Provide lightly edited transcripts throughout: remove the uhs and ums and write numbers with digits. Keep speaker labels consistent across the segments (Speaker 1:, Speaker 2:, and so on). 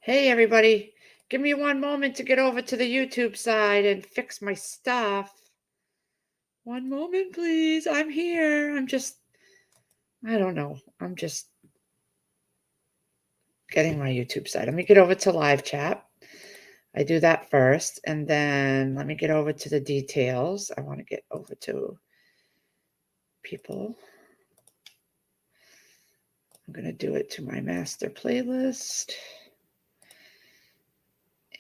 Speaker 1: Hey, everybody. Give me one moment to get over to the YouTube side and fix my stuff. One moment, please. I'm here. I don't know. I'm just getting my YouTube side. Let me get over to live chat. I do that first, and then let me get over to the details. I want to get over to people. I'm going to do it to my master playlist.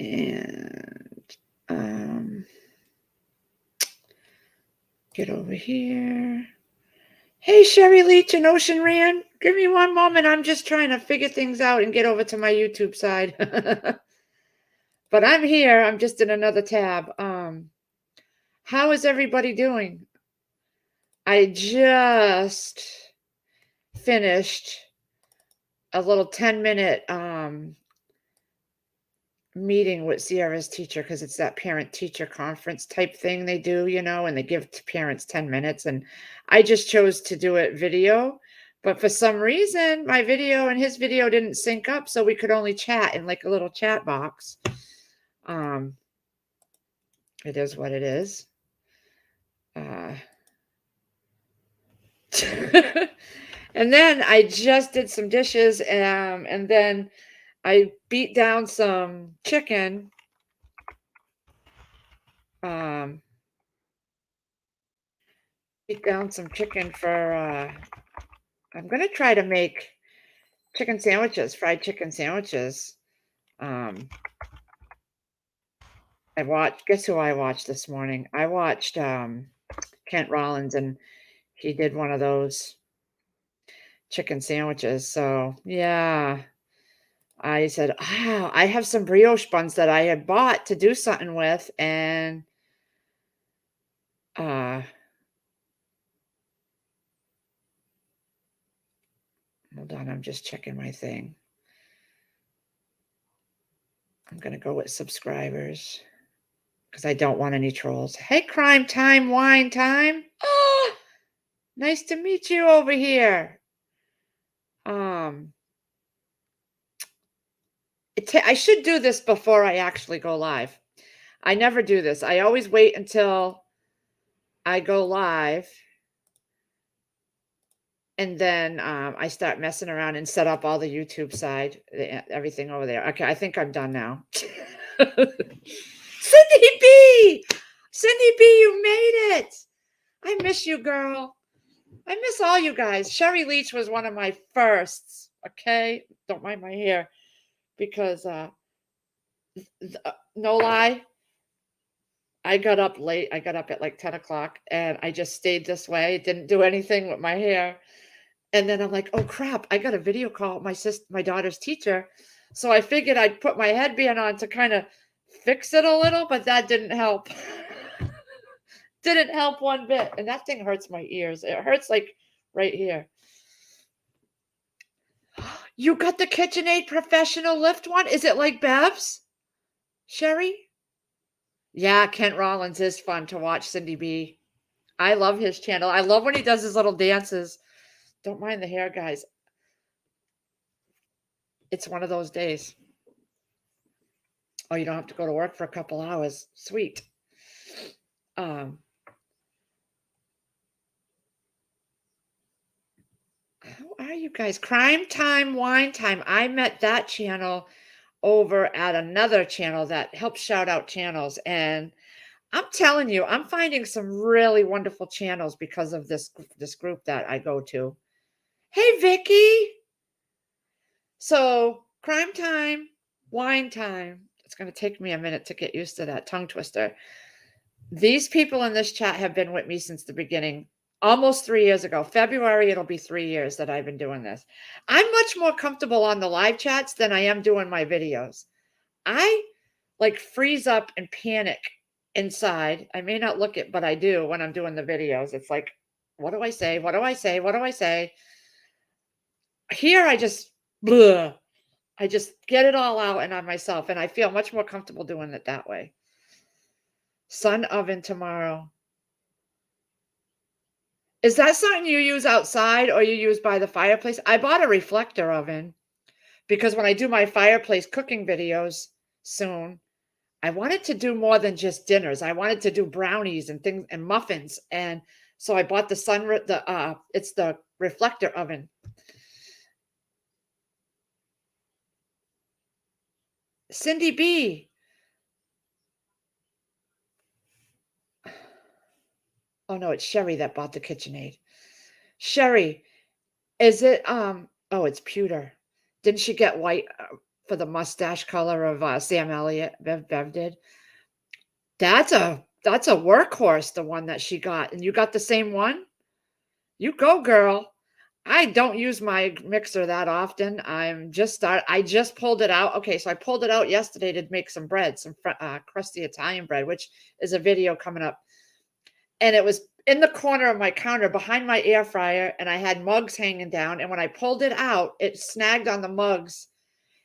Speaker 1: And get over here. Hey, Sherry Leach and Ocean Rand. Give me one moment. I'm just trying to figure things out and get over to my YouTube side. But I'm here. I'm just in another tab. How is everybody doing? I just finished a little 10-minute meeting with Sierra's teacher because it's that parent-teacher conference type thing they do, and they give parents 10 minutes. And I just chose to do it video. But for some reason, my video and his video didn't sync up, so we could only chat in like a little chat box. It is what it is. And then I just did some dishes, and then I beat down some chicken. Beat down some chicken for, I'm gonna try to make chicken sandwiches, fried chicken sandwiches. Guess who I watched this morning? I watched Kent Rollins, and he did one of those chicken sandwiches. So yeah, I said, I have some brioche buns that I had bought to do something with, and hold on, I'm just checking my thing. I'm gonna go with subscribers because I don't want any trolls. Hey, Crime Time, Wine Time. Oh, nice to meet you over here. I should do this before I actually go live. I never do this. I always wait until I go live, and then I start messing around and set up all the YouTube side, everything over there. Okay, I think I'm done now. Cindy B! Cindy B, you made it! I miss you, girl. I miss all you guys. Sherry Leach was one of my firsts, okay? Don't mind my hair, because no lie, I got up late. I got up at like 10 o'clock, and I just stayed this way. Didn't do anything with my hair. And then I'm like, oh crap, I got a video call with my daughter's teacher. So I figured I'd put my headband on to kind of fix it a little, but that didn't help. Didn't help one bit. And that thing hurts my ears. It hurts like right here. You got the KitchenAid Professional Lift one? Is it like Bev's? Sherry? Yeah, Kent Rollins is fun to watch, Cindy B. I love his channel. I love when he does his little dances. Don't mind the hair, guys. It's one of those days. Oh, you don't have to go to work for a couple hours. Sweet. How are you guys? Crime Time, Wine Time. I met that channel over at another channel that helps shout out channels. And I'm telling you, I'm finding some really wonderful channels because of this group that I go to. Hey, Vicky. So, Crime Time, Wine Time. It's going to take me a minute to get used to that tongue twister. These people in this chat have been with me since the beginning, almost 3 years ago. February, it'll be 3 years that I've been doing this. I'm much more comfortable on the live chats than I am doing my videos. I like freeze up and panic inside. I may not look it, but I do when I'm doing the videos. It's like, what do I say? What do I say? What do I say? Here, I just get it all out and on myself, and I feel much more comfortable doing it that way. Sun oven tomorrow. Is that something you use outside or you use by the fireplace? I bought a reflector oven because when I do my fireplace cooking videos soon, I wanted to do more than just dinners. I wanted to do brownies and things and muffins. And so I bought it's the reflector oven. Cindy B. Oh no, it's Sherry that bought the KitchenAid. Sherry, is it oh, it's pewter. Didn't she get white for the mustache color of Sam Elliott? Bev did. That's a workhorse, the one that she got. And you got the same one? You go, girl. I don't use my mixer that often. I just pulled it out. Okay, so I pulled it out yesterday to make some bread, some crusty Italian bread, which is a video coming up. And it was in the corner of my counter behind my air fryer, and I had mugs hanging down. And when I pulled it out, it snagged on the mugs,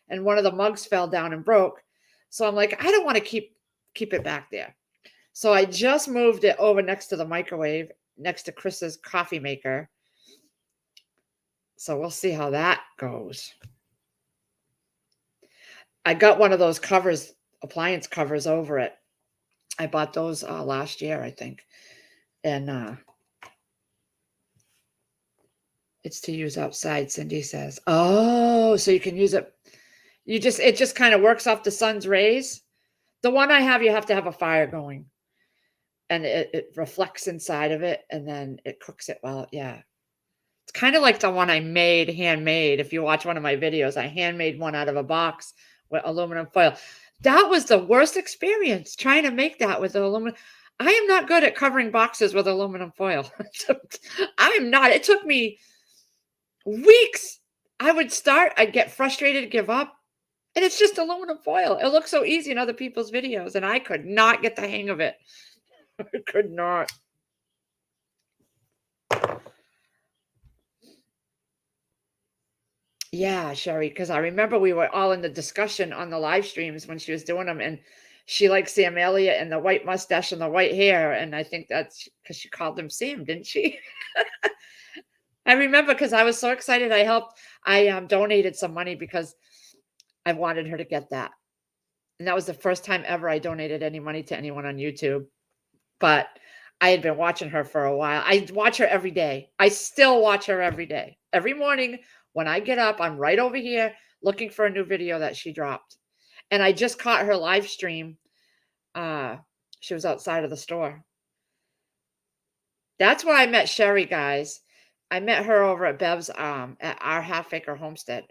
Speaker 1: and one of the mugs fell down and broke. So I'm like, I don't want to keep it back there. So I just moved it over next to the microwave, next to Chris's coffee maker. So we'll see how that goes. I got one of those covers, appliance covers over it. I bought those last year, I think. And it's to use outside, Cindy says. Oh, so you can use it. It just kind of works off the sun's rays. The one I have, you have to have a fire going. And it reflects inside of it, and then it cooks it well. Yeah. It's kind of like the one I made, handmade. If you watch one of my videos, I handmade one out of a box with aluminum foil. That was the worst experience, trying to make that with aluminum. I am not good at covering boxes with aluminum foil. I am not. It took me weeks. I'd get frustrated, give up. And it's just aluminum foil. It looks so easy in other people's videos, and I could not get the hang of it. I could not. Yeah, Sherry, because I remember we were all in the discussion on the live streams when she was doing them, and she liked Sam Elliott and the white mustache and the white hair, and I think that's because she called him Sam, didn't she? I remember because I was so excited. I donated some money because I wanted her to get that. And that was the first time ever I donated any money to anyone on YouTube. But I had been watching her for a while. I watch her every day. I still watch her every day. Every morning when I get up, I'm right over here looking for a new video that she dropped. And I just caught her live stream. She was outside of the store. That's where I met Sherry, guys. I met her over at Bev's at our half acre homestead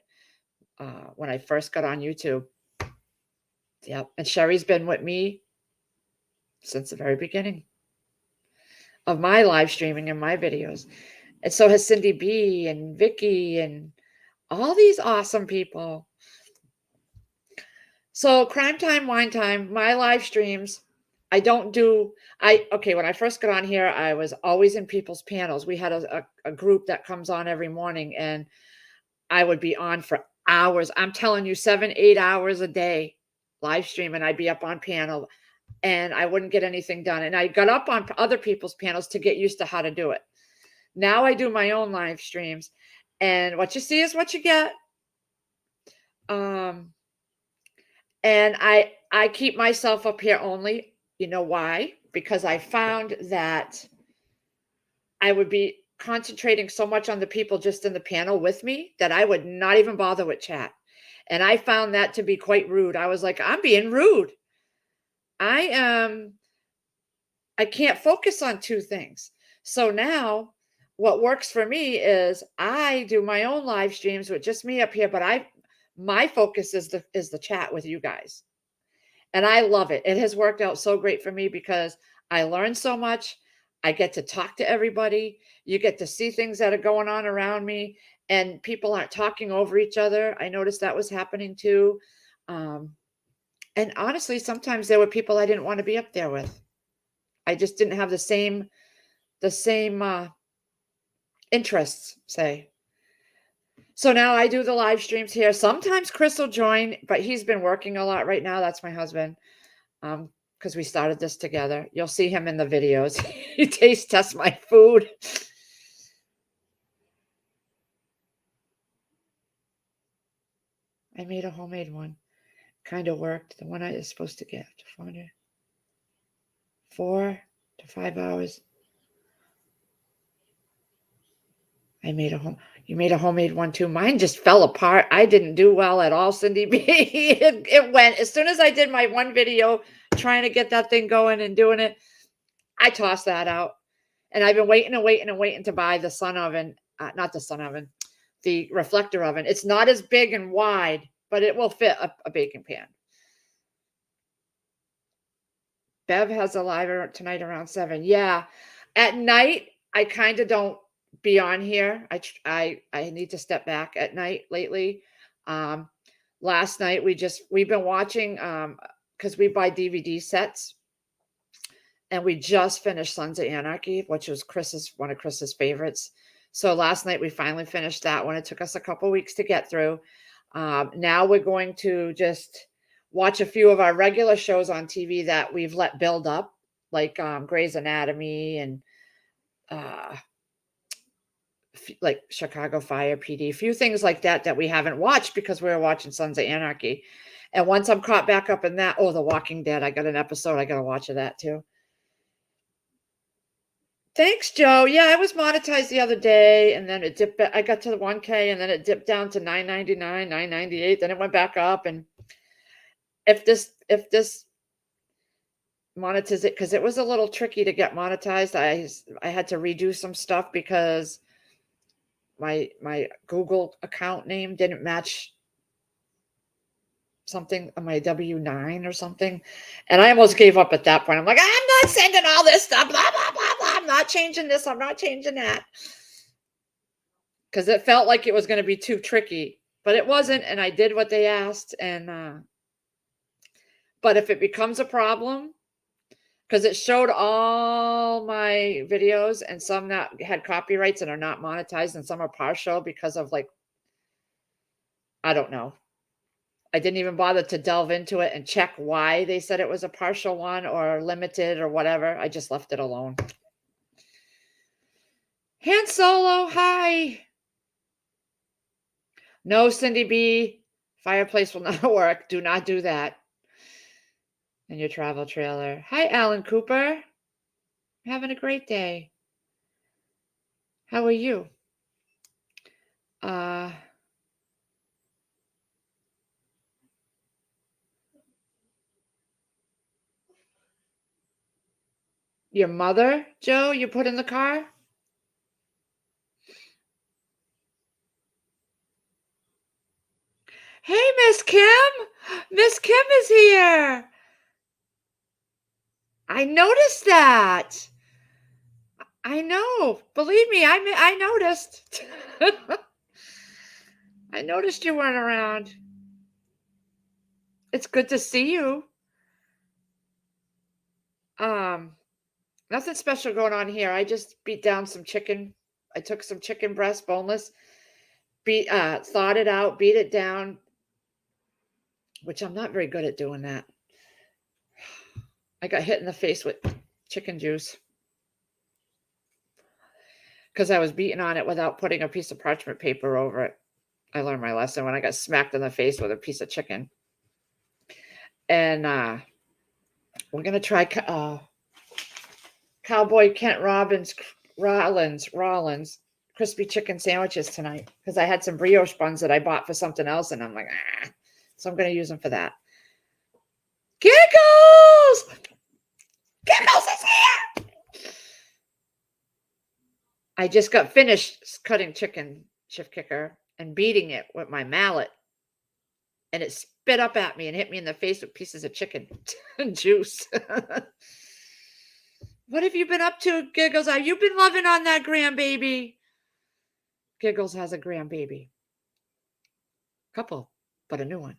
Speaker 1: when I first got on YouTube. Yep. And Sherry's been with me since the very beginning of my live streaming and my videos. And so has Cindy B and Vicky and all these awesome people. So Crime Time, Wine Time, my live streams, when I first got on here, I was always in people's panels. We had a group that comes on every morning, and I would be on for hours. I'm telling you, 7-8 hours a day live stream, and I'd be up on panel, and I wouldn't get anything done. And I got up on other people's panels to get used to how to do it. Now I do my own live streams, and what you see is what you get. And I keep myself up here only. You know why? Because I found that I would be concentrating so much on the people just in the panel with me that I would not even bother with chat. And I found that to be quite rude. I was like, I'm being rude. I can't focus on two things. So now what works for me is I do my own live streams with just me up here, but my focus is the chat with you guys. And I love it. It has worked out so great for me because I learn so much. I get to talk to everybody. You get to see things that are going on around me, and people aren't talking over each other. I noticed that was happening too. And honestly, sometimes there were people I didn't want to be up there with. I just didn't have the same interests, say. So now I do the live streams here. Sometimes Chris will join, but he's been working a lot right now. That's my husband. Because we started this together. You'll see him in the videos. He taste tests my food. I made a homemade one. Kind of worked. The one I was supposed to get 4 to 5 hours. I made a home. You made a homemade one too. Mine just fell apart. I didn't do well at all, Cindy B. It went as soon as I did my one video trying to get that thing going and doing it. I tossed that out, and I've been waiting and waiting and waiting to buy the sun oven. Not the sun oven, the reflector oven. It's not as big and wide, but it will fit a baking pan. Bev has a live tonight around 7. Yeah, at night I kind of don't be on here. I need to step back at night lately. Last night we've been watching because we buy DVD sets, and we just finished Sons of Anarchy, which was one of Chris's favorites. So last night we finally finished that one. It took us a couple weeks to get through. Now we're going to just watch a few of our regular shows on TV that we've let build up, like Grey's Anatomy and like Chicago Fire PD, a few things like that we haven't watched because we were watching Sons of Anarchy. And once I'm caught back up in that, The Walking Dead, I got an episode. I got to watch of that too. Thanks, Joe. Yeah, I was monetized the other day, and then it dipped. I got to the 1K, and then it dipped down to $9.99, $9.98. Then it went back up. And if this monetize it, because it was a little tricky to get monetized, I had to redo some stuff because my Google account name didn't match something on my W-9 or something, and I almost gave up at that point. I'm like, I'm not sending all this stuff, blah blah blah blah. I'm not changing this. I'm not changing that, because it felt like it was going to be too tricky, but it wasn't. And I did what they asked. And but if it becomes a problem, because it showed all my videos, and some that had copyrights and are not monetized, and some are partial because of, like, I don't know. I didn't even bother to delve into it and check why they said it was a partial one or limited or whatever. I just left it alone. Han Solo, hi. No, Cindy B, fireplace will not work. Do not do that in your travel trailer. Hi, Alan Cooper. Having a great day. How are you? Your mother, Joe, you put in the car? Hey, Miss Kim. Miss Kim is here. I noticed that. I know. Believe me, I noticed. I noticed you weren't around. It's good to see you. Nothing special going on here. I just beat down some chicken. I took some chicken breast, boneless, thawed it out, beat it down, which I'm not very good at doing that. I got hit in the face with chicken juice because I was beating on it without putting a piece of parchment paper over it. I learned my lesson when I got smacked in the face with a piece of chicken. And we're going to try Cowboy Kent Rollins crispy chicken sandwiches tonight, because I had some brioche buns that I bought for something else, and I'm like, so I'm going to use them for that. Giggles! Giggles is here! I just got finished cutting chicken, Shift Kicker, and beating it with my mallet, and it spit up at me and hit me in the face with pieces of chicken juice. What have you been up to, Giggles? Have you been loving on that grandbaby? Giggles has a grandbaby. Couple, but a new one.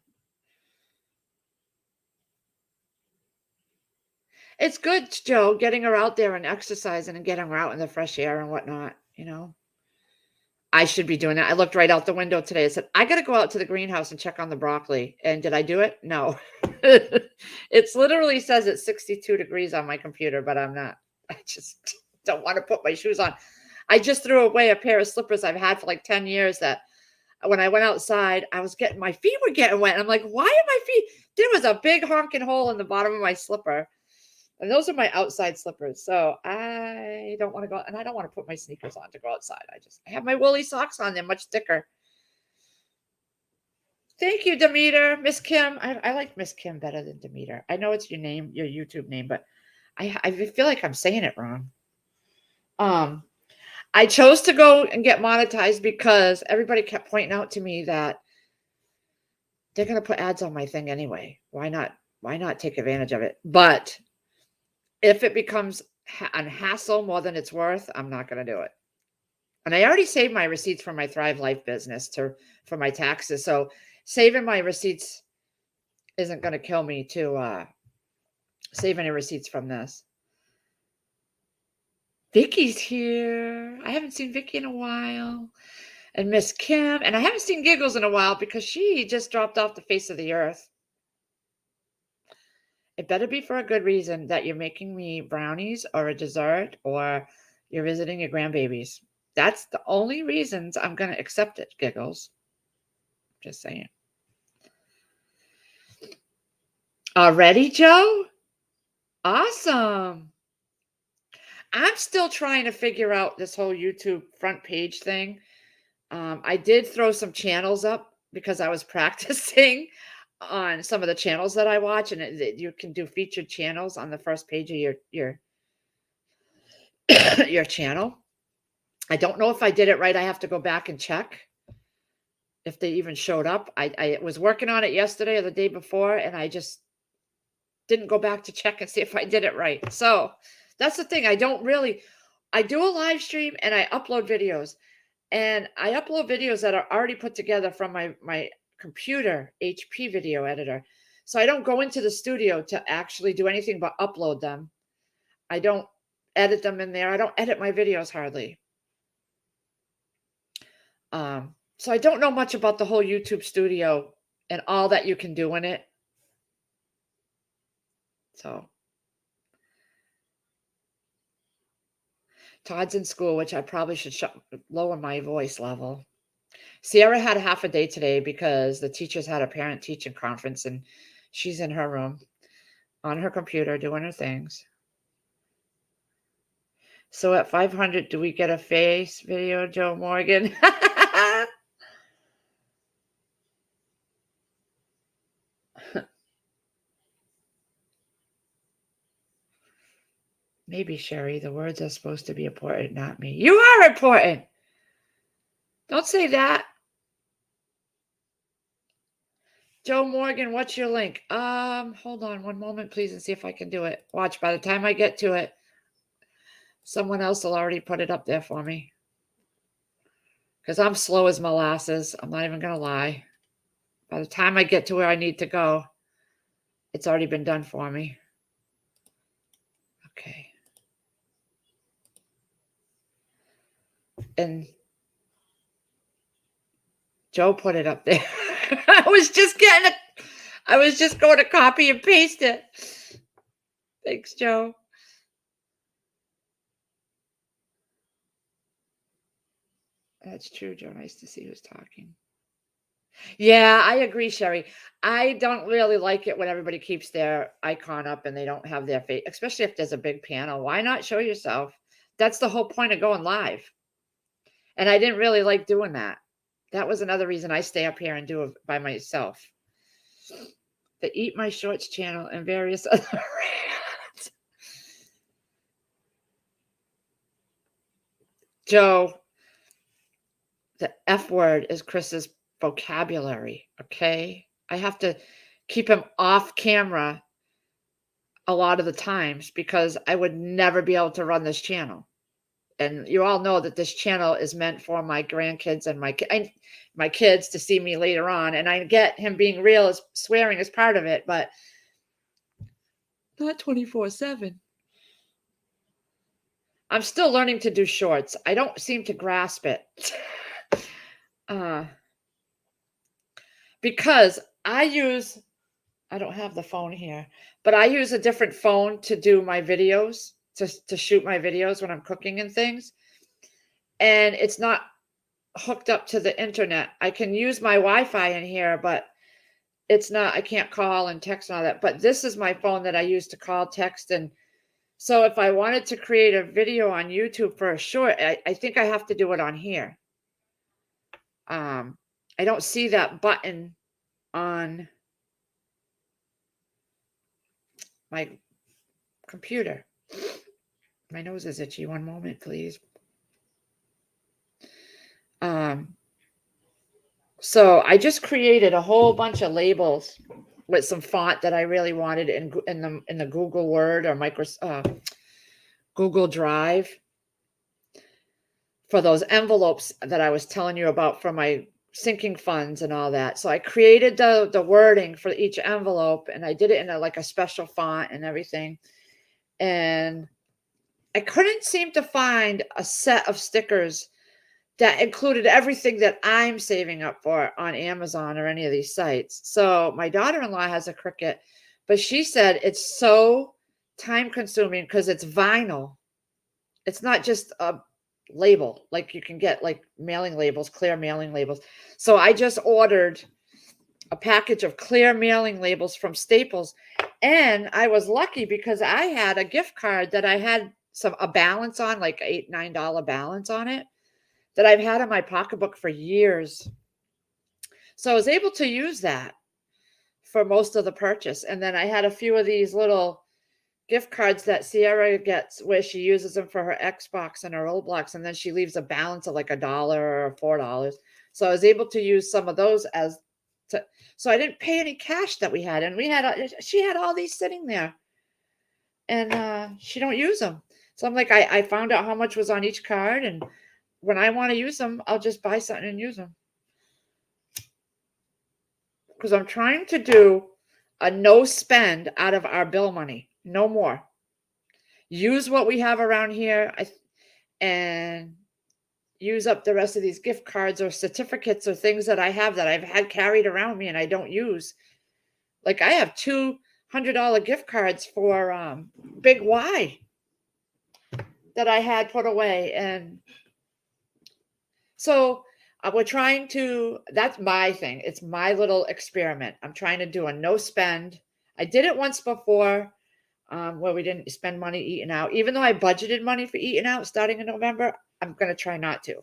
Speaker 1: It's good, Joe, getting her out there and exercising and getting her out in the fresh air and whatnot, you know. I should be doing that. I looked right out the window today. I said, I got to go out to the greenhouse and check on the broccoli. And did I do it? No. It's literally says it's 62 degrees on my computer, but I'm not. I just don't want to put my shoes on. I just threw away a pair of slippers I've had for like 10 years that when I went outside, my feet were getting wet. And I'm like, why are my feet? There was a big honking hole in the bottom of my slipper. And those are my outside slippers. So I don't want to go, and I don't want to put my sneakers on to go outside. I have my woolly socks on. They're much thicker. Thank you, Demeter. Miss Kim. I like Miss Kim better than Demeter. I know it's your name, your YouTube name, but I feel like I'm saying it wrong. I chose to go and get monetized because everybody kept pointing out to me that they're going to put ads on my thing anyway. Why not? Why not take advantage of it? But if it becomes a hassle more than it's worth, I'm not going to do it. And I already saved my receipts from my Thrive Life business for my taxes. So saving my receipts isn't going to kill me to save any receipts from this. Vicky's here. I haven't seen Vicky in a while. And Miss Kim. And I haven't seen Giggles in a while because she just dropped off the face of the earth. It better be for a good reason that you're making me brownies or a dessert or you're visiting your grandbabies. That's the only reasons I'm going to accept it, Giggles. Just saying. Already, Joe? Awesome. I'm still trying to figure out this whole YouTube front page thing. I did throw some channels up because I was practicing on some of the channels that I watch, and you can do featured channels on the first page of your your channel. I don't know if I did it right. I have to go back and check if they even showed up. I was working on it yesterday or the day before, and I just didn't go back to check and see if I did it right. So that's the thing. I do a live stream and I upload videos. And I upload videos that are already put together from my computer HP video editor. So I don't go into the studio to actually do anything but upload them. I don't edit them in there. I don't edit my videos hardly. So I don't know much about the whole YouTube studio and all that you can do in it. So Todd's in school, which I probably should lower my voice level. Sierra had a half a day today because the teachers had a parent teaching conference and she's in her room on her computer doing her things. So at 500, do we get a face video, Joe Morgan? Maybe, Sherry, the words are supposed to be important, not me. You are important. Don't say that. Joe Morgan, what's your link? Hold on one moment, please, and see if I can do it. Watch, by the time I get to it, someone else will already put it up there for me. Because I'm slow as molasses. I'm not even going to lie. By the time I get to where I need to go, it's already been done for me. Okay. And Joe put it up there. I was just going to copy and paste it. Thanks, Joe. That's true, Joe. Nice to see who's talking. Yeah, I agree, Sherry. I don't really like it when everybody keeps their icon up and they don't have their face, especially if there's a big panel. Why not show yourself? That's the whole point of going live. And I didn't really like doing that. That was another reason I stay up here and do it by myself. The Eat My Shorts channel and various other rants. Joe, the F word is Chris's vocabulary, okay? I have to keep him off camera a lot of the times because I would never be able to run this channel. And you all know that this channel is meant for my grandkids and my kids to see me later on. And I get him being real as swearing is part of it, but not 24/7. I'm still learning to do shorts. I don't seem to grasp it. Because I don't have the phone here, but I use a different phone to do my videos, to shoot my videos when I'm cooking and things. And it's not hooked up to the internet. I can use my Wi-Fi in here, but it's not, I can't call and text and all that. But this is my phone that I use to call, text, and so if I wanted to create a video on YouTube for a short, I think I have to do it on here. I don't see that button on my computer. My nose is itchy. One moment, please. So I just created a whole bunch of labels with some font that I really wanted in the Google Word or Google Drive for those envelopes that I was telling you about for my sinking funds and all that. So I created the wording for each envelope, and I did it in like a special font and everything. And I couldn't seem to find a set of stickers that included everything that I'm saving up for on Amazon or any of these sites. So my daughter-in-law has a Cricut, but she said it's so time consuming because it's vinyl. It's not just a label like you can get like mailing labels, clear mailing labels. So I just ordered a package of clear mailing labels from Staples, and I was lucky because I had a gift card that I had a balance on, like $8-9 balance on it, that I've had in my pocketbook for years. So I was able to use that for most of the purchase. And then I had a few of these little gift cards that Sierra gets where she uses them for her Xbox and her Roblox, and then she leaves a balance of like $1 or $4. So I was able to use some of those so I didn't pay any cash that we had, and she had all these sitting there, and she don't use them. So I'm like, I found out how much was on each card, and when I want to use them, I'll just buy something and use them. Because I'm trying to do a no spend out of our bill money, no more. Use what we have around here and use up the rest of these gift cards or certificates or things that I have that I've had carried around me and I don't use. Like I have $200 gift cards for Big Y that I had put away. And so we're trying to, that's my thing. It's my little experiment. I'm trying to do a no spend. I did it once before where we didn't spend money eating out. Even though I budgeted money for eating out starting in November, I'm going to try not to.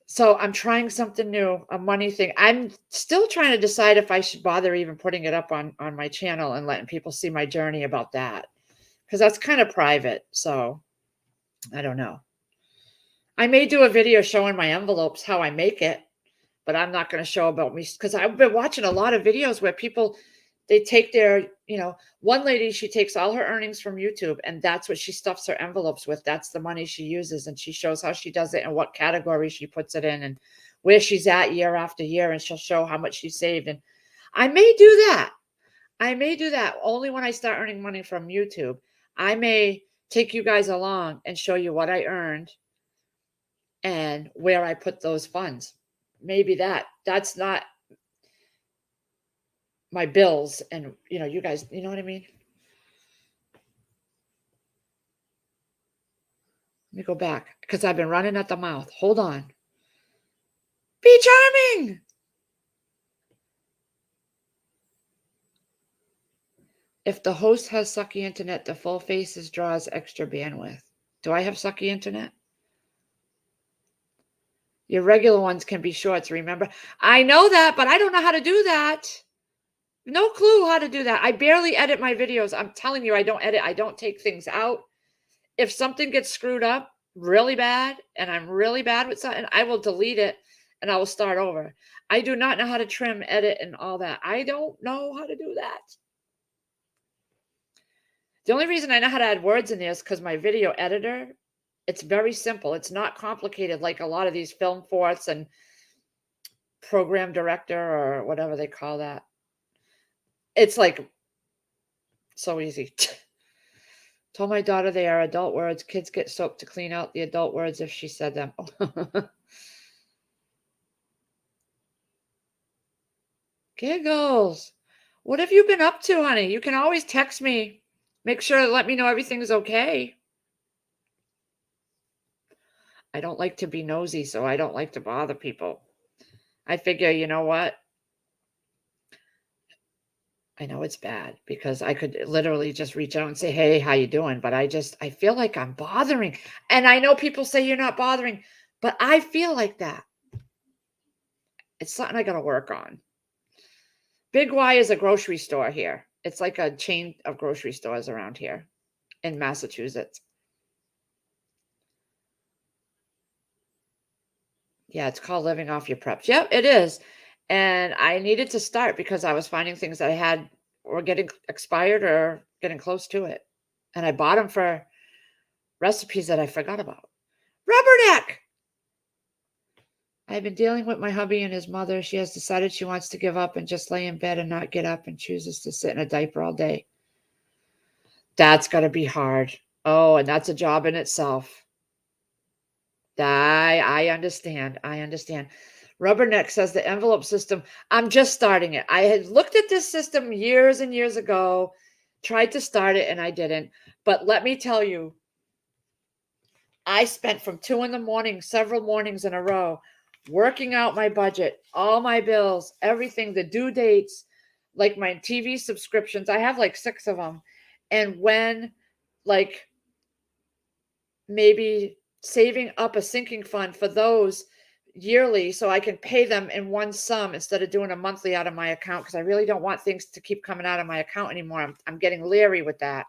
Speaker 1: So I'm trying something new, a money thing. I'm still trying to decide if I should bother even putting it up on my channel and letting people see my journey about that. Because that's kind of private. So I don't know. I may do a video showing my envelopes, how I make it, but I'm not going to show about me because I've been watching a lot of videos where people, they take their, one lady, she takes all her earnings from YouTube and that's what she stuffs her envelopes with. That's the money she uses. And she shows how she does it and what category she puts it in and where she's at year after year. And she'll show how much she saved. And I may do that. I may do that only when I start earning money from YouTube. I may take you guys along and show you what I earned and where I put those funds. Maybe that's not my bills and you guys, you know what I mean? Let me go back because I've been running at the mouth. Hold on. Be charming. If the host has sucky internet, the full faces draws extra bandwidth. Do I have sucky internet? Your regular ones can be shorts, remember? I know that, but I don't know how to do that. No clue how to do that. I barely edit my videos. I'm telling you, I don't edit. I don't take things out. If something gets screwed up really bad and I'm really bad with something, I will delete it and I will start over. I do not know how to trim, edit, and all that. I don't know how to do that. The only reason I know how to add words in there is because my video editor, it's very simple. It's not complicated like a lot of these Film Forts and Program Director or whatever they call that. It's like so easy. Told my daughter they are adult words. Kids get soap to clean out the adult words if she said them. Giggles. What have you been up to, honey? You can always text me. Make sure to let me know everything's okay. I don't like to be nosy, so I don't like to bother people. I figure, you know what? I know it's bad because I could literally just reach out and say, "Hey, how you doing?" But I feel like I'm bothering. And I know people say you're not bothering, but I feel like that. It's something I got to work on. Big Y is a grocery store here. It's like a chain of grocery stores around here in Massachusetts. Yeah, it's called living off your preps. Yep, it is. And I needed to start because I was finding things that I had were getting expired or getting close to it. And I bought them for recipes that I forgot about. Rubberneck! I've been dealing with my hubby and his mother. She has decided she wants to give up and just lay in bed and not get up and chooses to sit in a diaper all day. That's got to be hard. Oh, and that's a job in itself. I understand. I understand. Rubberneck says the envelope system. I'm just starting it. I had looked at this system years and years ago, tried to start it, and I didn't. But let me tell you, I spent from 2 in the morning, several mornings in a row, working out my budget, all my bills, everything, the due dates, like my TV subscriptions. I have like 6 of them. And when, like, maybe saving up a sinking fund for those yearly so I can pay them in one sum instead of doing a monthly out of my account because I really don't want things to keep coming out of my account anymore. I'm getting leery with that.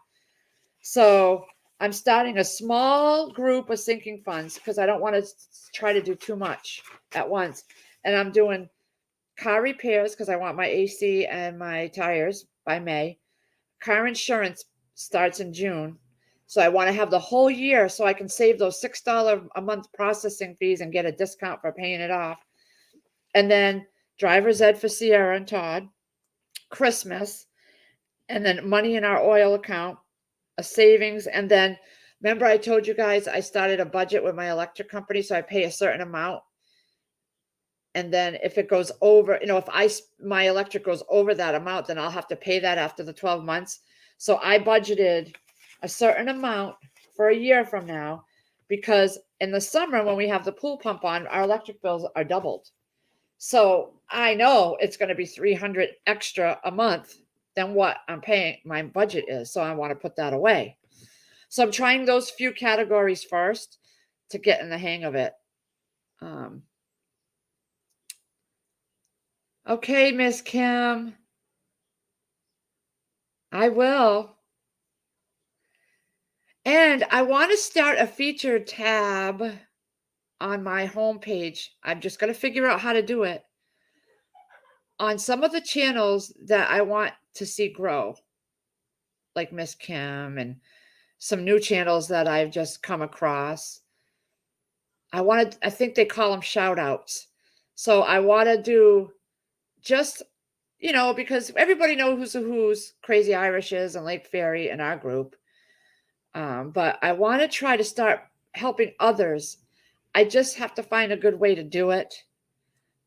Speaker 1: So I'm starting a small group of sinking funds because I don't want to try to do too much at once. And I'm doing car repairs because I want my AC and my tires by May. Car insurance starts in June. So I want to have the whole year so I can save those $6 a month processing fees and get a discount for paying it off. And then driver's ed for Sierra and Todd, Christmas, and then money in our oil account, a savings. And then remember, I told you guys I started a budget with my electric company. So I pay a certain amount. And then if it goes over, if my electric goes over that amount, then I'll have to pay that after the 12 months. So I budgeted a certain amount for a year from now because in the summer when we have the pool pump on, our electric bills are doubled. So I know it's going to be 300 extra a month than what I'm paying my budget is. So I want to put that away. So I'm trying those few categories first to get in the hang of it. Okay, Miss Kim. I will. And I want to start a featured tab on my homepage. I'm just going to figure out how to do it on some of the channels that I want to see grow, like Miss Kim and some new channels that I've just come across. I think they call them shout outs. So I want to do just, because everybody knows who's Crazy Irish is and Lake Fairy in our group. But I want to try to start helping others. I just have to find a good way to do it.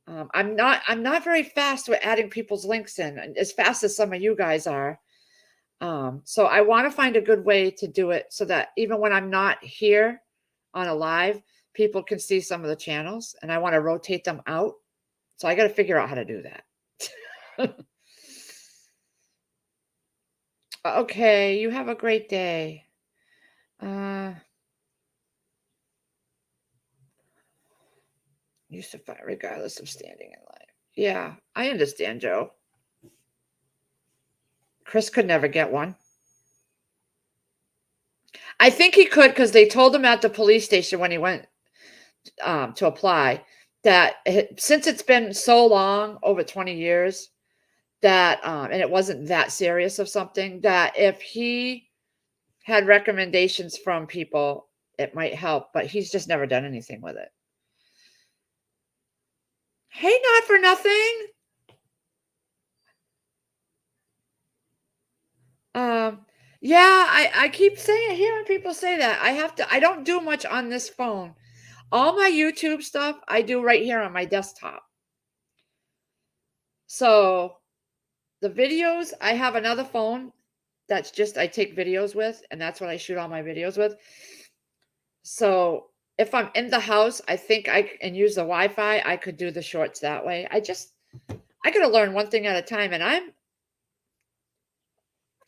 Speaker 1: I'm not very fast with adding people's links in as fast as some of you guys are. So I want to find a good way to do it so that even when I'm not here on a live, people can see some of the channels and I want to rotate them out. So I got to figure out how to do that. Okay, you have a great day. Used to fight regardless of standing in line. Yeah, I understand, Joe. Chris could never get one. I think he could because they told him at the police station when he went to apply that since it's been so long, over 20 years, that and it wasn't that serious of something, that if he had recommendations from people, it might help. But he's just never done anything with it. Hey, not for nothing. Yeah, I keep hearing people say that. I don't do much on this phone. All my YouTube stuff I do right here on my desktop. So the videos, I have another phone that's just I take videos with, and that's what I shoot all my videos with. So if I'm in the house, I think and use the Wi-Fi, I could do the shorts that way. I gotta learn one thing at a time, and I'm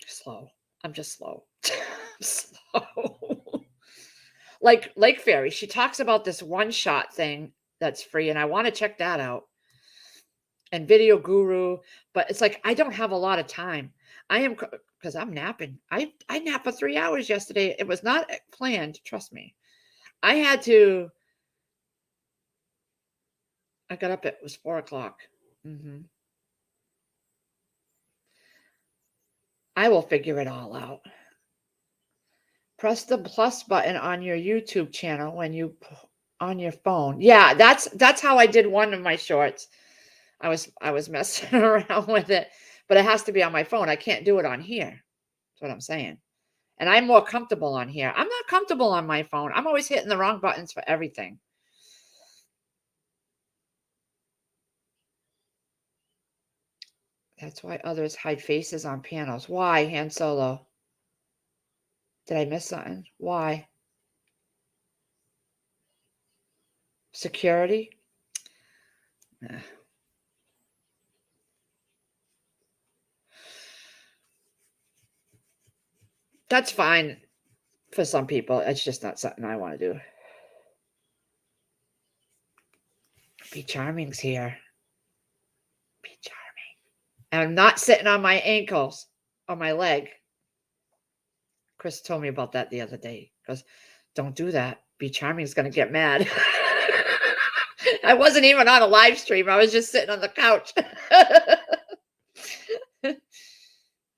Speaker 1: slow. I'm just slow. I'm slow. Like Lake Fairy, she talks about this one shot thing that's free, and I want to check that out. And Video Guru, but it's like I don't have a lot of time. I am because I'm napping. I napped for 3 hours yesterday. It was not planned, trust me. I had to. I got up. It was 4 o'clock. I will figure it all out. Press the plus button on your YouTube channel when you on your phone. Yeah, that's how I did one of my shorts. I was messing around with it, but it has to be on my phone. I can't do it on here. That's what I'm saying. And I'm more comfortable on here. I'm not comfortable on my phone. I'm always hitting the wrong buttons for everything. That's why others hide faces on panels. Why, Han Solo? Did I miss something? Why? Security? That's fine for some people. It's just not something I want to do. Be Charming's here. Be Charming. And I'm not sitting on my ankles, on my leg. Chris told me about that the other day. He goes, don't do that. Be Charming's going to get mad. I wasn't even on a live stream. I was just sitting on the couch.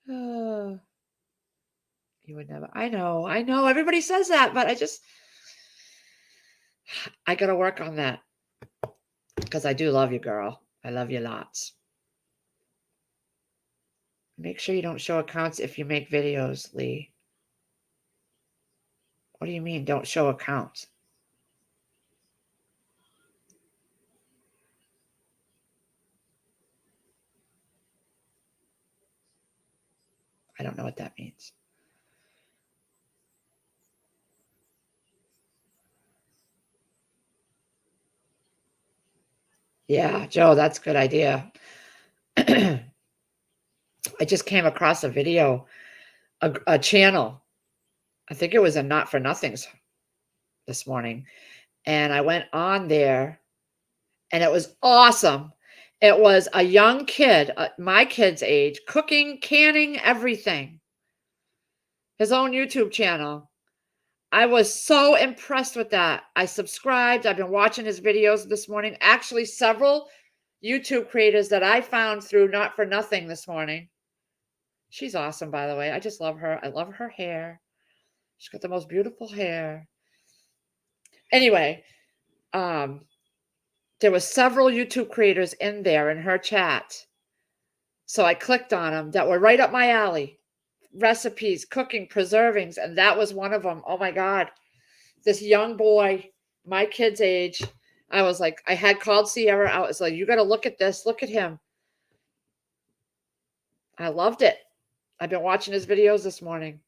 Speaker 1: Oh, you would never. I know. Everybody says that, but I got to work on that because I do love you, girl. I love you lots. Make sure you don't show accounts if you make videos, Lee. What do you mean, don't show accounts? I don't know what that means. Yeah, Joe, that's a good idea. I just came across a video, a channel. I think it was a Not for Nothings this morning. And I went on there and it was awesome. It was a young kid, my kid's age, cooking, canning, everything. His own YouTube channel. I was so impressed with that. I subscribed. I've been watching his videos this morning. Actually, several YouTube creators that I found through Not for Nothing this morning. She's awesome, by the way. I just love her. I love her hair. She's got the most beautiful hair. Anyway, there was several YouTube creators in there in her chat. So I clicked on them that were right up my alley. Recipes, cooking, preservings, and that was one of them. Oh my God. This young boy, my kid's age, I was like, I had called Sierra out. I was like, you got to look at this. Look at him. I loved it. I've been watching his videos this morning.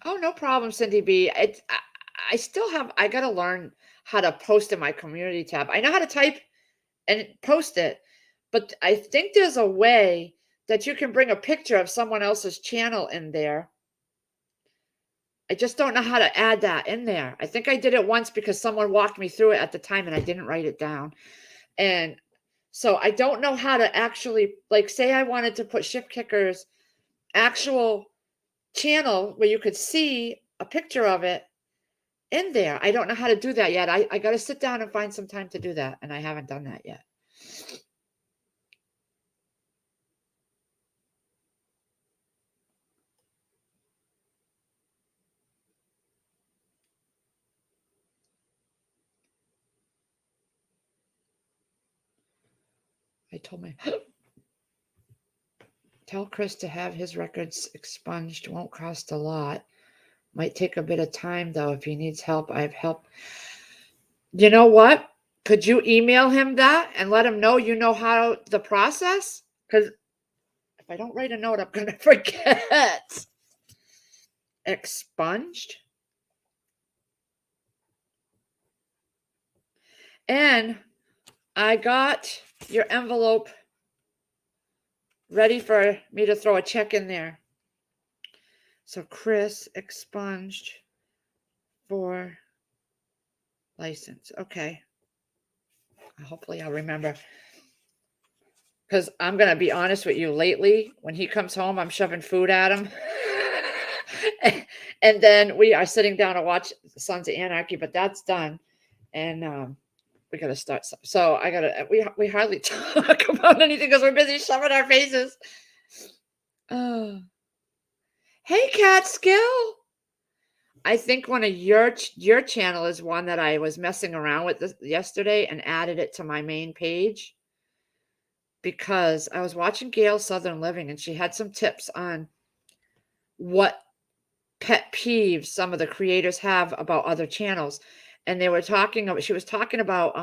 Speaker 1: Oh, no problem, Cindy B. I still have, I got to learn how to post in my community tab. I know how to type and post it, but I think there's a way that you can bring a picture of someone else's channel in there. I just don't know how to add that in there. I think I did it once because someone walked me through it at the time and I didn't write it down. And so I don't know how to actually, like, say I wanted to put Shift Kicker's actual channel where you could see a picture of it in there. I don't know how to do that yet. I got to sit down and find some time to do that. And I haven't done that yet. I told my tell Chris to have his records expunged. Won't cost a lot. Might take a bit of time though. If he needs help, I have help. You know what? Could you email him that and let him know you know how the process? Because If I don't write a note, I'm going to forget. Expunged. And I got your envelope ready for me to throw a check in there. So Chris expunged for license. Okay. Hopefully I'll remember. Because I'm going to be honest with you, lately, when he comes home, I'm shoving food at him. And then we are sitting down to watch Sons of Anarchy, but that's done. And we got to start. So I got to, we hardly talk about anything because we're busy shoving our faces. Oh. Hey, Catskill. I think one of your channel is one that I was messing around with yesterday and added it to my main page because I was watching Gail Southern Living and she had some tips on what pet peeves some of the creators have about other channels. And they were talking about, she was talking about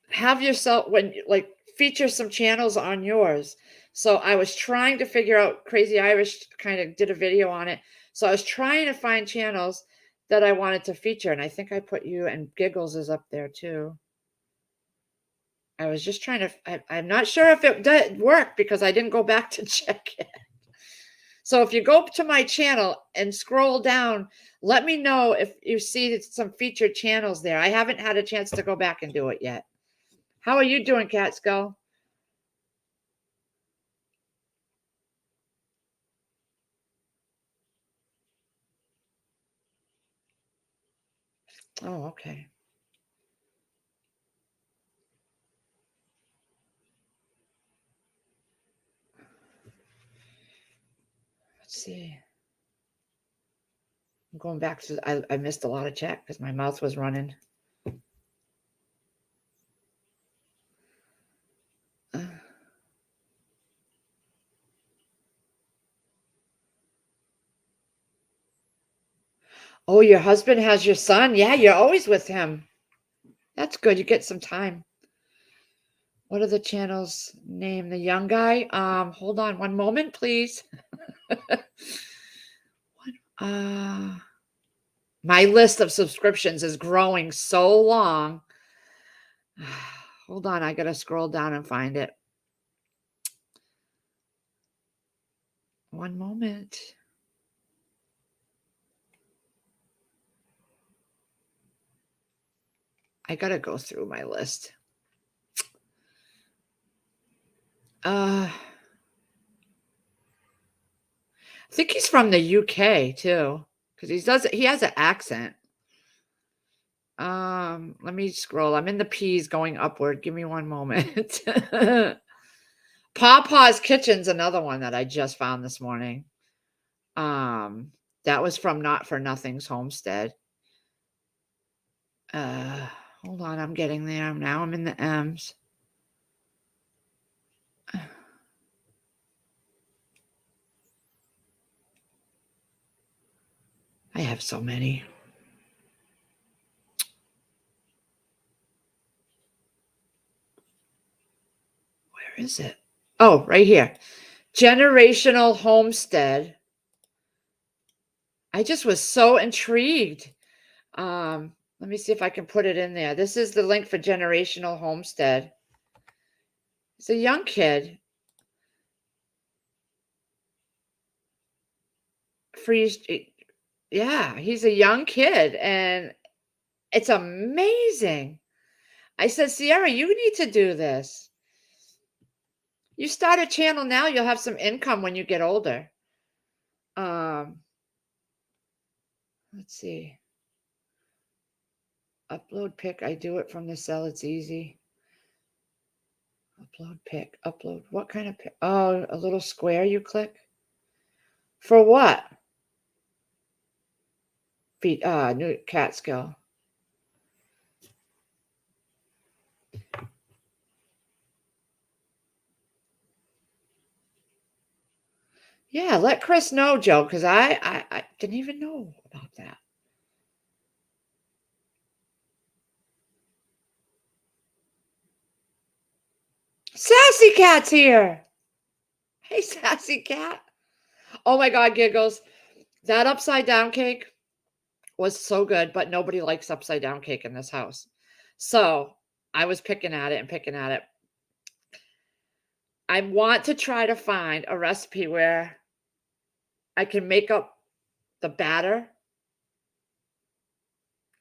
Speaker 1: have yourself when like feature some channels on yours. So I was trying to figure out, Crazy Irish kind of did a video on it. So I was trying to find channels that I wanted to feature. And I think I put you, and Giggles is up there too. I was just trying to, I'm not sure if it did work because I didn't go back to check it. So if you go to my channel and scroll down, let me know if you see some featured channels there. I haven't had a chance to go back and do it yet. How are you doing, Catskill? Oh, okay. Let's see. I'm going back to, I missed a lot of chat because my mouth was running. Oh, your husband has your son? Yeah, you're always with him. That's good. You get some time. What are the channels name? The young guy? Hold on one moment, please. My list of subscriptions is growing so long. Hold on, I gotta scroll down and find it. One moment. I gotta go through my list. I think he's from the UK too, because he has an accent. Let me scroll. I'm in the P's going upward. Give me one moment. Papa's Kitchen's another one that I just found this morning. That was from Not for Nothing's Homestead. Hold on, I'm getting there. Now I'm in the M's. I have so many. Where is it? Oh, right here. Generational Homestead. I just was so intrigued. Let me see if I can put it in there. This is the link for Generational Homestead. It's a young kid. Yeah, he's a young kid and it's amazing. I said, Sierra, you need to do this. You start a channel now, you'll have some income when you get older. Let's see. Upload pic. I do it from the cell. It's easy. Upload pic. Upload. What kind of pic? Oh, a little square you click? For what? New Catskill. Yeah, let Chris know, Joe, because I didn't even know about that. Sassy Cat's here. Hey, Sassy Cat. Oh my God, Giggles. That upside down cake was so good, but nobody likes upside down cake in this house. So I was picking at it and picking at it. I want to try to find a recipe where I can make up the batter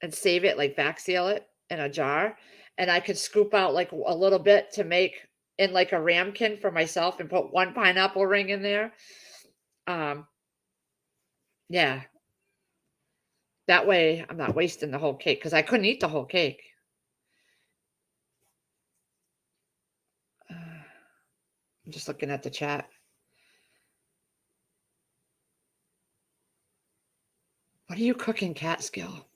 Speaker 1: and save it, like vac seal it in a jar. And I could scoop out like a little bit to make in like a ramekin for myself and put one pineapple ring in there. Um, yeah, that way I'm not wasting the whole cake because I couldn't eat the whole cake. I'm just looking at the chat. What are you cooking, Catskill?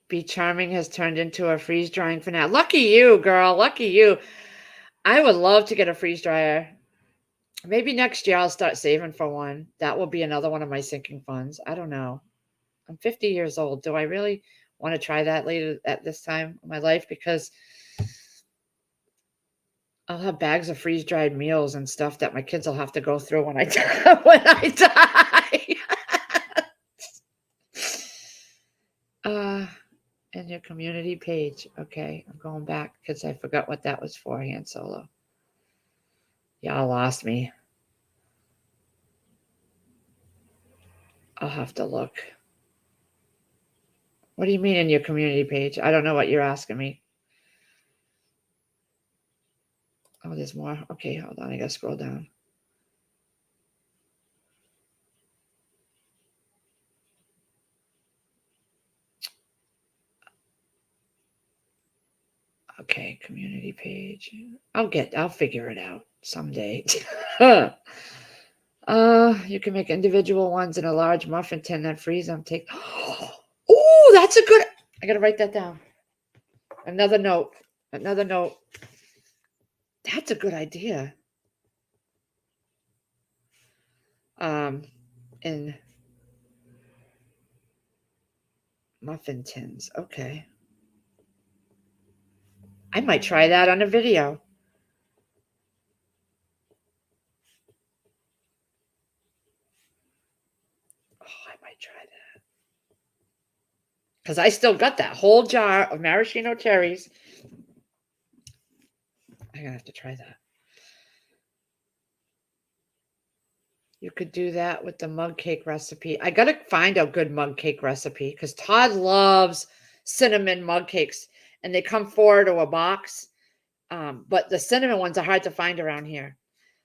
Speaker 1: Be Charming has turned into a freeze drying for now. Lucky you, girl. Lucky you. I would love to get a freeze dryer. Maybe next year I'll start saving for one. That will be another one of my sinking funds. I don't know. I'm 50 years old. Do I really want to try that later at this time of my life? Because I'll have bags of freeze dried meals and stuff that my kids will have to go through when I die. When I die. And your community page. Okay, I'm going back because I forgot what that was for, Han Solo. Y'all lost me. I'll have to look. What do you mean in your community page? I don't know what you're asking me. Oh, there's more. Okay, hold on. I gotta scroll down. Okay, community page. I'll figure it out someday. You can make individual ones in a large muffin tin, then freeze them. Oh, that's a good. I gotta write that down. Another note. Another note. That's a good idea. In muffin tins. Okay. I might try that on a video. Oh, I might try that. Because I still got that whole jar of maraschino cherries. I'm gonna have to try that. You could do that with the mug cake recipe. I gotta find a good mug cake recipe because Todd loves cinnamon mug cakes, and they come 4 to a box. But the cinnamon ones are hard to find around here.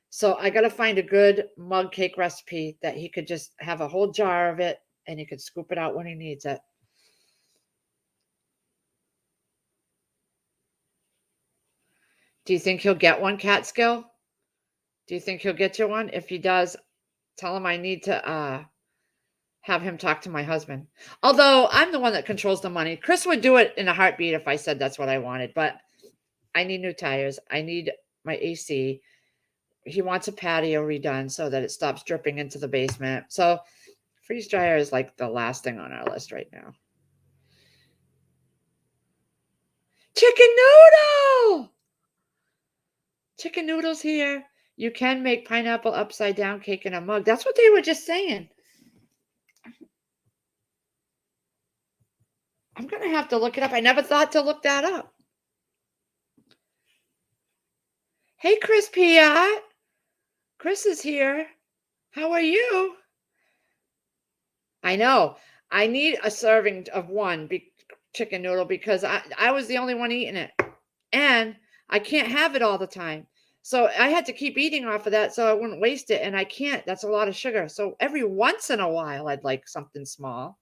Speaker 1: So I gotta find a good mug cake recipe that he could just have a whole jar of it, and he could scoop it out when he needs it. Do you think he'll get one, Catskill? Do you think he'll get you one? If he does, tell him I need to have him talk to my husband. Although I'm the one that controls the money. Chris would do it in a heartbeat if I said that's what I wanted, but I need new tires. I need my AC. He wants a patio redone so that it stops dripping into the basement. So freeze dryer is like the last thing on our list right now. Chicken noodle! Chicken noodles here. You can make pineapple upside down cake in a mug. That's what they were just saying. I'm going to have to look it up. I never thought to look that up. Hey, Chris Piat. Chris is here. How are you? I know. I need a serving of one chicken noodle because I was the only one eating it. And I can't have it all the time. So I had to keep eating off of that so I wouldn't waste it. And I can't. That's a lot of sugar. So every once in a while, I'd like something small.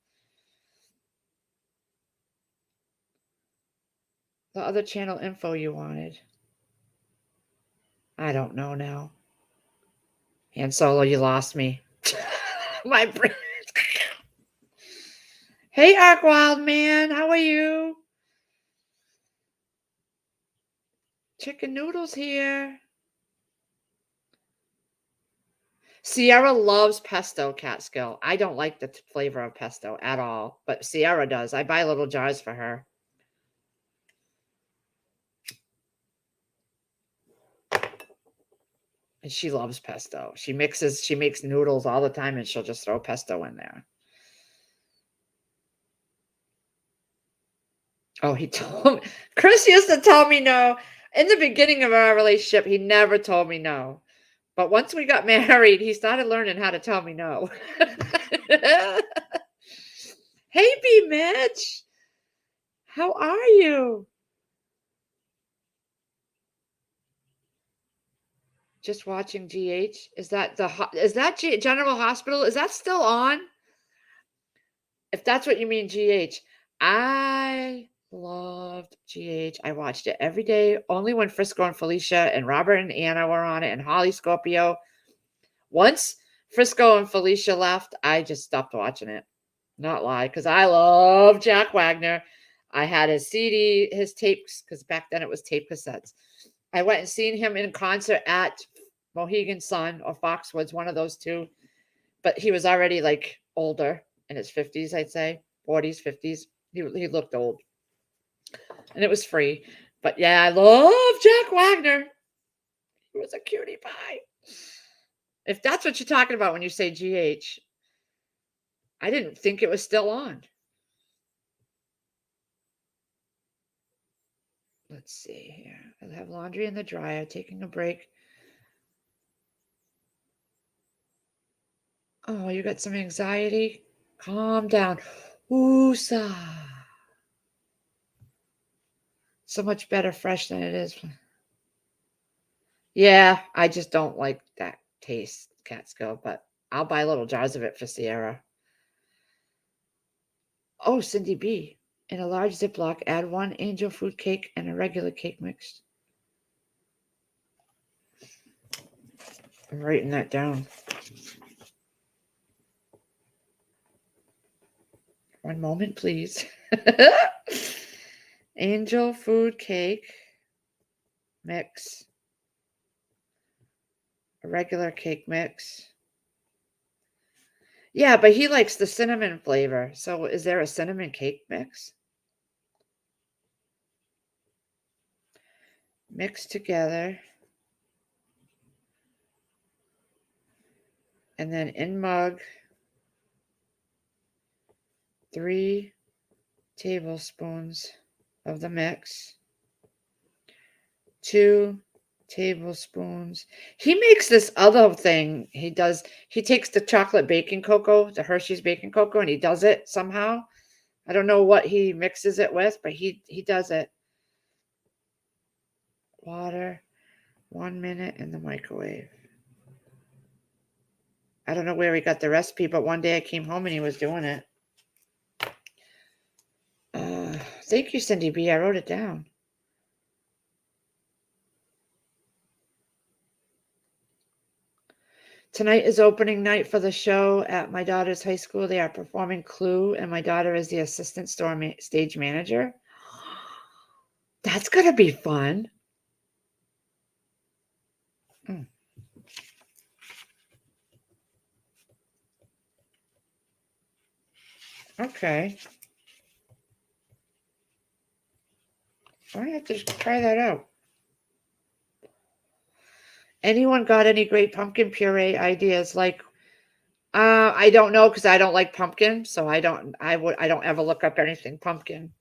Speaker 1: The other channel info you wanted. I don't know now. Han Solo, you lost me. My brain. Hey, Arkwild man, how are you? Chicken noodles here. Sierra loves pesto, Catskill. I don't like the flavor of pesto at all, but Sierra does. I buy little jars for her. And she loves pesto. She makes noodles all the time and she'll just throw pesto in there. Oh, he told me. Chris used to tell me no. In the beginning of our relationship, he never told me no. But once we got married, he started learning how to tell me no. Hey, B. Mitch. How are you? Just watching GH. Is that General Hospital? Is that still on? If that's what you mean, GH. I loved GH. I watched it every day, only when Frisco and Felicia and Robert and Anna were on it and Holly Scorpio. Once Frisco and Felicia left, I just stopped watching it. Not lie, because I love Jack Wagner. I had his CD, his tapes, because back then it was tape cassettes. I went and seen him in concert at Mohegan Sun or Foxwoods, one of those two. But he was already like older in his 50s, I'd say 40s, 50s. He looked old, and it was free. But yeah, I love Jack Wagner. He was a cutie pie. If that's what you're talking about when you say GH, I didn't think it was still on. Let's see here. I have laundry in the dryer, taking a break. Oh, you got some anxiety? Calm down. Woosah. So much better fresh than it is. Yeah, I just don't like that taste, Catskill, but I'll buy little jars of it for Sierra. Oh, Cindy B. In a large Ziploc, add 1 angel food cake and a regular cake mix. I'm writing that down. One moment, please. Angel food cake mix. A regular cake mix. Yeah, but he likes the cinnamon flavor. So is there a cinnamon cake mix? Mix together. And then in mug, 3 tablespoons of the mix. 2 tablespoons. He makes this other thing. He takes the chocolate baking cocoa, the Hershey's baking cocoa, and he does it somehow. I don't know what he mixes it with, but he does it. Water, 1 minute in the microwave. I don't know where he got the recipe, but one day I came home and he was doing it. Thank you, Cindy B. I wrote it down. Tonight is opening night for the show at my daughter's high school. They are performing Clue, and my daughter is the assistant stage manager. That's going to be fun. Mm. Okay. I have to try that out. Anyone got any great pumpkin puree ideas? Like, I don't know because I don't like pumpkin, so I don't ever look up anything pumpkin.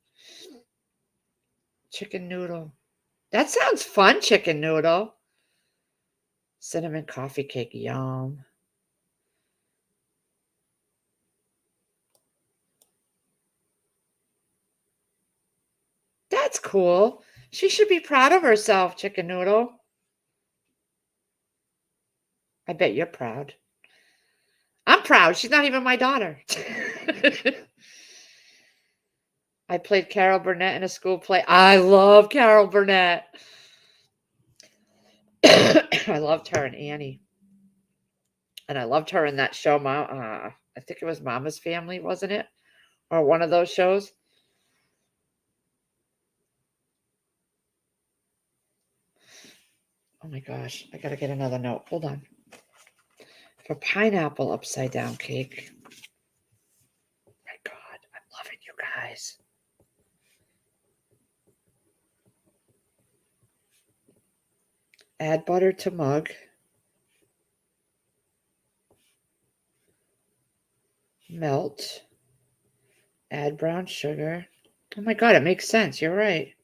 Speaker 1: Chicken noodle. That sounds fun, chicken noodle. Cinnamon coffee cake, yum. That's cool. She should be proud of herself, chicken noodle. I bet you're proud. I'm proud. She's not even my daughter. I played Carol Burnett in a school play. I love Carol Burnett. I loved her and Annie. And I loved her in that show, I think it was Mama's Family, wasn't it? Or one of those shows. Oh my gosh, I gotta get another note. Hold on. for pineapple upside down cake. My God, I'm loving you guys. Add butter to mug. Melt. Add brown sugar. Oh my God, it makes sense. You're right.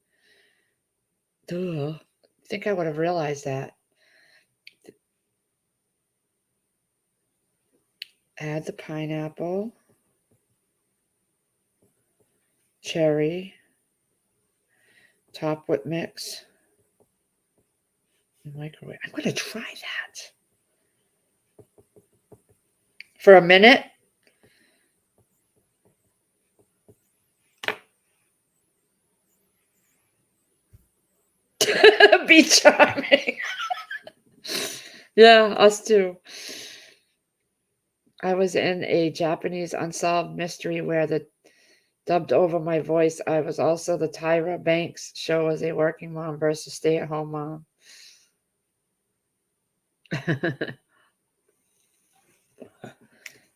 Speaker 1: Duh. I think I would have realized that. Add the pineapple. Cherry. Top with mix. Microwave. I'm going to try that. For a minute. Be charming. Yeah, us too. I was in a Japanese unsolved mystery where the dubbed over my voice, I was also the Tyra Banks show as a working mom versus stay-at-home mom.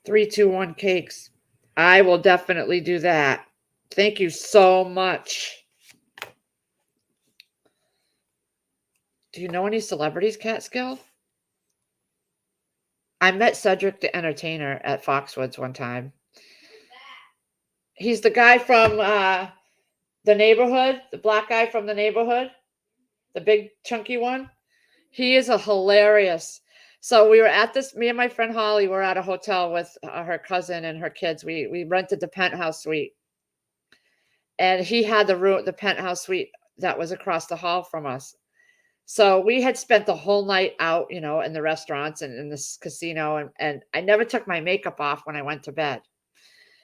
Speaker 1: 3, 2, 1 cakes. I will definitely do that. Thank you so much. Do you know any celebrities, Catskill? I met Cedric the Entertainer at Foxwoods one time. He's the guy from The Neighborhood, the black guy from The Neighborhood, the big chunky one. He is a hilarious. So we were at this. Me and my friend Holly were at a hotel with her cousin and her kids. We rented the penthouse suite, and he had the penthouse suite that was across the hall from us. So we had spent the whole night out, in the restaurants and in this casino, and I never took my makeup off when I went to bed.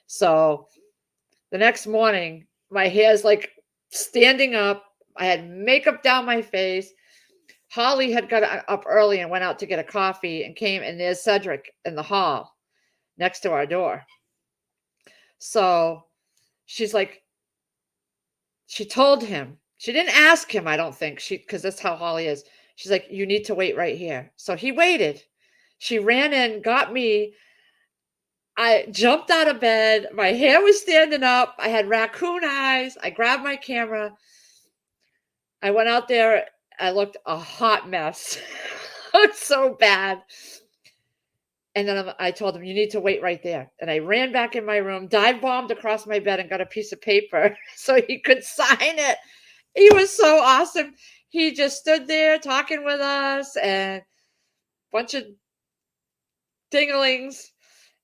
Speaker 1: So the next morning, my hair's like standing up. I had makeup down my face. Holly had got up early and went out to get a coffee and came, and there's Cedric in the hall next to our door. So she's like, she told him, she didn't ask him, I don't think, because that's how Holly is. She's like, you need to wait right here. So he waited. She ran in, got me. I jumped out of bed. My hair was standing up. I had raccoon eyes. I grabbed my camera. I went out there. I looked a hot mess. It's so bad. And then I told him, you need to wait right there. And I ran back in my room, dive bombed across my bed and got a piece of paper so he could sign it. He was so awesome. He just stood there talking with us and a bunch of dinglings.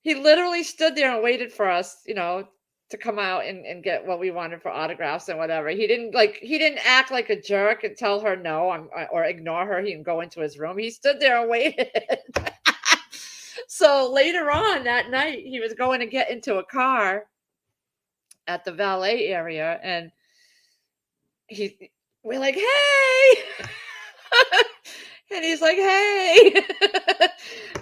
Speaker 1: He literally stood there and waited for us, to come out and get what we wanted for autographs and whatever. He didn't act like a jerk and tell her no or ignore her. He can go into his room. He stood there and waited. So later on that night, he was going to get into a car at the valet area, and we're like, hey. And he's like, hey.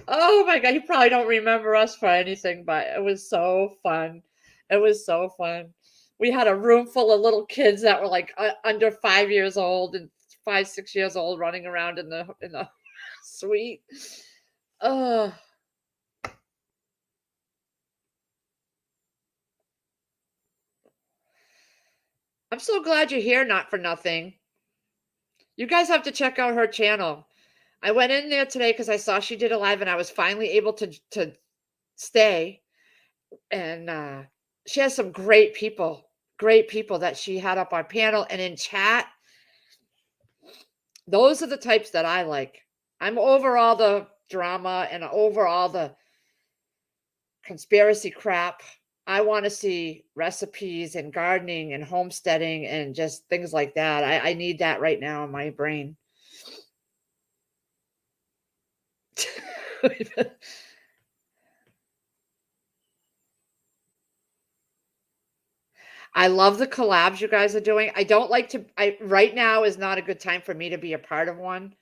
Speaker 1: Oh my God, he probably don't remember us for anything, but it was so fun. It was so fun. We had a room full of little kids that were like under 5 years old and 5, 6 years old running around in the suite. Oh. I'm so glad you're here, Not for Nothing. You guys have to check out her channel. I went in there today because I saw she did a live, and I was finally able to stay. And she has some great people that she had up on panel and in chat. Those are the types that I like. I'm over all the drama and over all the conspiracy crap. I want to see recipes and gardening and homesteading and just things like that. I need that right now in my brain. I love the collabs you guys are doing. I don't like to, right now is not a good time for me to be a part of one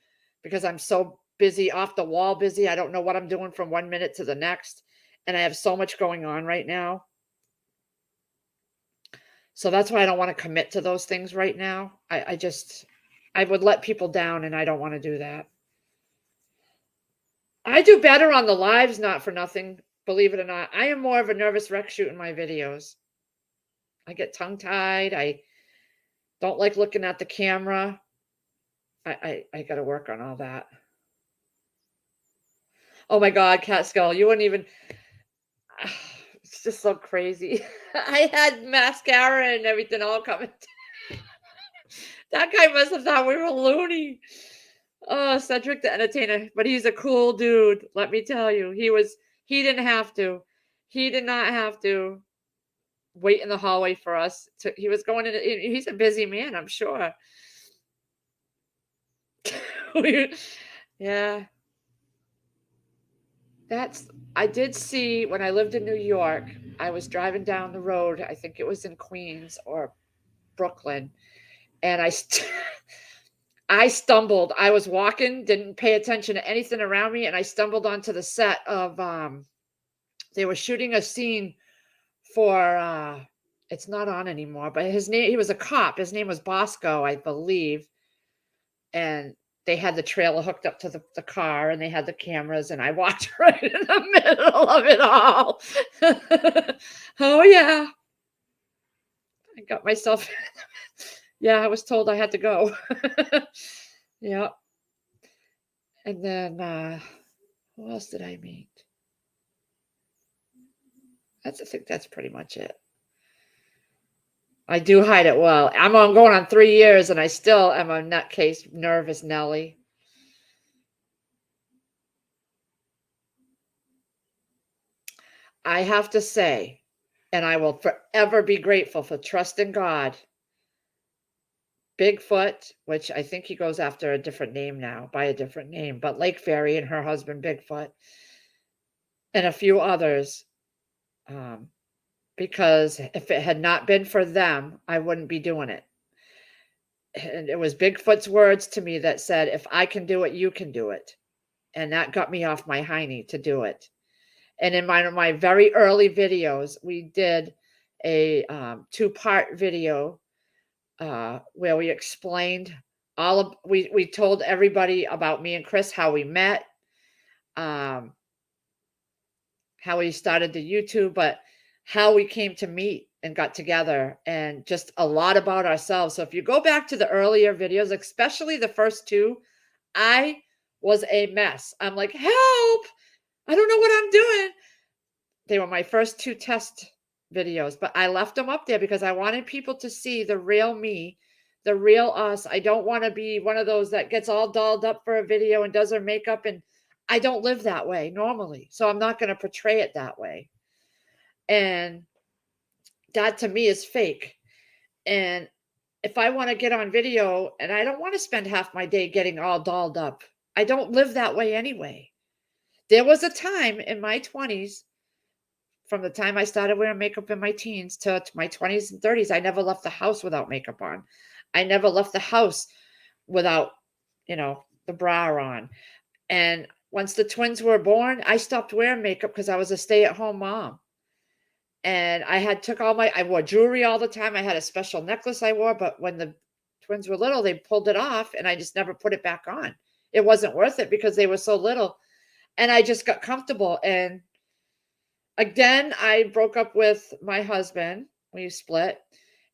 Speaker 1: because I'm so busy, off the wall busy. I don't know what I'm doing from 1 minute to the next. And I have so much going on right now. So that's why I don't want to commit to those things right now. I would let people down, and I don't want to do that. I do better on the lives, not for nothing, believe it or not. I am more of a nervous wreck shooting my videos. I get tongue-tied. I don't like looking at the camera. I gotta work on all that. Oh my God, Catskill, you wouldn't even it's just so crazy. I had mascara and everything all coming. That guy must have thought we were loony. Oh, Cedric the Entertainer, but he's a cool dude, let me tell you. He didn't have to. He did not have to wait in the hallway for us to he was going in he's a busy man, I'm sure. Yeah. That's I did see when I lived in New York, I was driving down the road, I think it was in Queens or Brooklyn, and I stumbled. I was walking, didn't pay attention to anything around me, and I stumbled onto the set of they were shooting a scene for it's not on anymore, but his name he was a cop. His name was Bosco, I believe. And they had the trailer hooked up to the car and they had the cameras and I walked right in the middle of it all. Oh yeah. I got myself yeah, I was told I had to go. Yeah. And then who else did I meet? I think that's pretty much it. I do hide it well. I'm going on 3 years and I still am a nutcase nervous Nelly. I have to say, and I will forever be grateful for trusting God. Bigfoot, which I think he goes after a different name now, by a different name, but Lake Fairy and her husband Bigfoot, and a few others. Because if it had not been for them, I wouldn't be doing it. And it was Bigfoot's words to me that said, if I can do it, you can do it. And that got me off my hiney to do it. And in my very early videos, we did a 2-part video where we explained we told everybody about me and Chris, how we met, how we started the YouTube, but how we came to meet and got together, and just a lot about ourselves. So if you go back to the earlier videos, especially the first 2, I was a mess. I'm like, help! I don't know what I'm doing. They were my first 2 test videos, but I left them up there because I wanted people to see the real me, the real us. I don't want to be one of those that gets all dolled up for a video and does her makeup, and I don't live that way normally. So I'm not going to portray it that way. And that to me is fake. And if I want to get on video and I don't want to spend half my day getting all dolled up, I don't live that way anyway. There was a time in my 20s, from the time I started wearing makeup in my teens to my 20s and 30s, I never left the house without makeup on. I never left the house without, the bra on. And once the twins were born, I stopped wearing makeup because I was a stay-at-home mom. And I wore jewelry all the time. I had a special necklace I wore, but when the twins were little, they pulled it off and I just never put it back on. It wasn't worth it because they were so little. And I just got comfortable. And again, I broke up with my husband. We split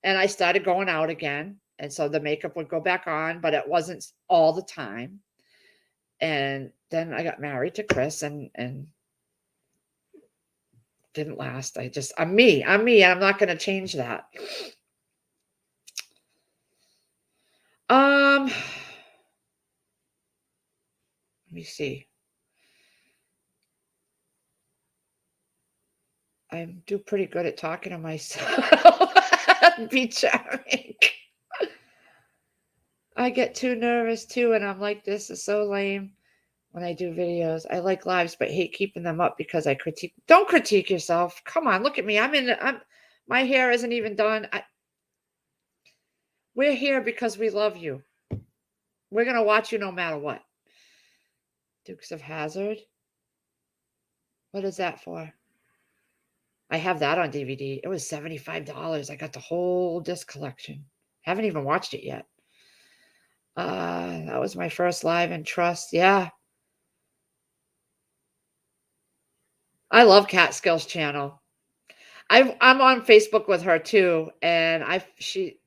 Speaker 1: and I started going out again. And so the makeup would go back on, but it wasn't all the time. And then I got married to Chris and didn't last. I'm me. I'm me. And I'm not going to change that. Let me see. I do pretty good at talking to myself. Be charming. I get too nervous too, and I'm like, this is so lame when I do videos. I like lives, but hate keeping them up because I critique. Don't critique yourself. Come on, look at me. My hair isn't even done. We're here because we love you. We're gonna watch you no matter what. Dukes of Hazzard. What is that for? I have that on DVD. It was $75. I got the whole disc collection. Haven't even watched it yet. That was my first live in Trust. Yeah. I love Catskill's channel. I'm on Facebook with her too, and she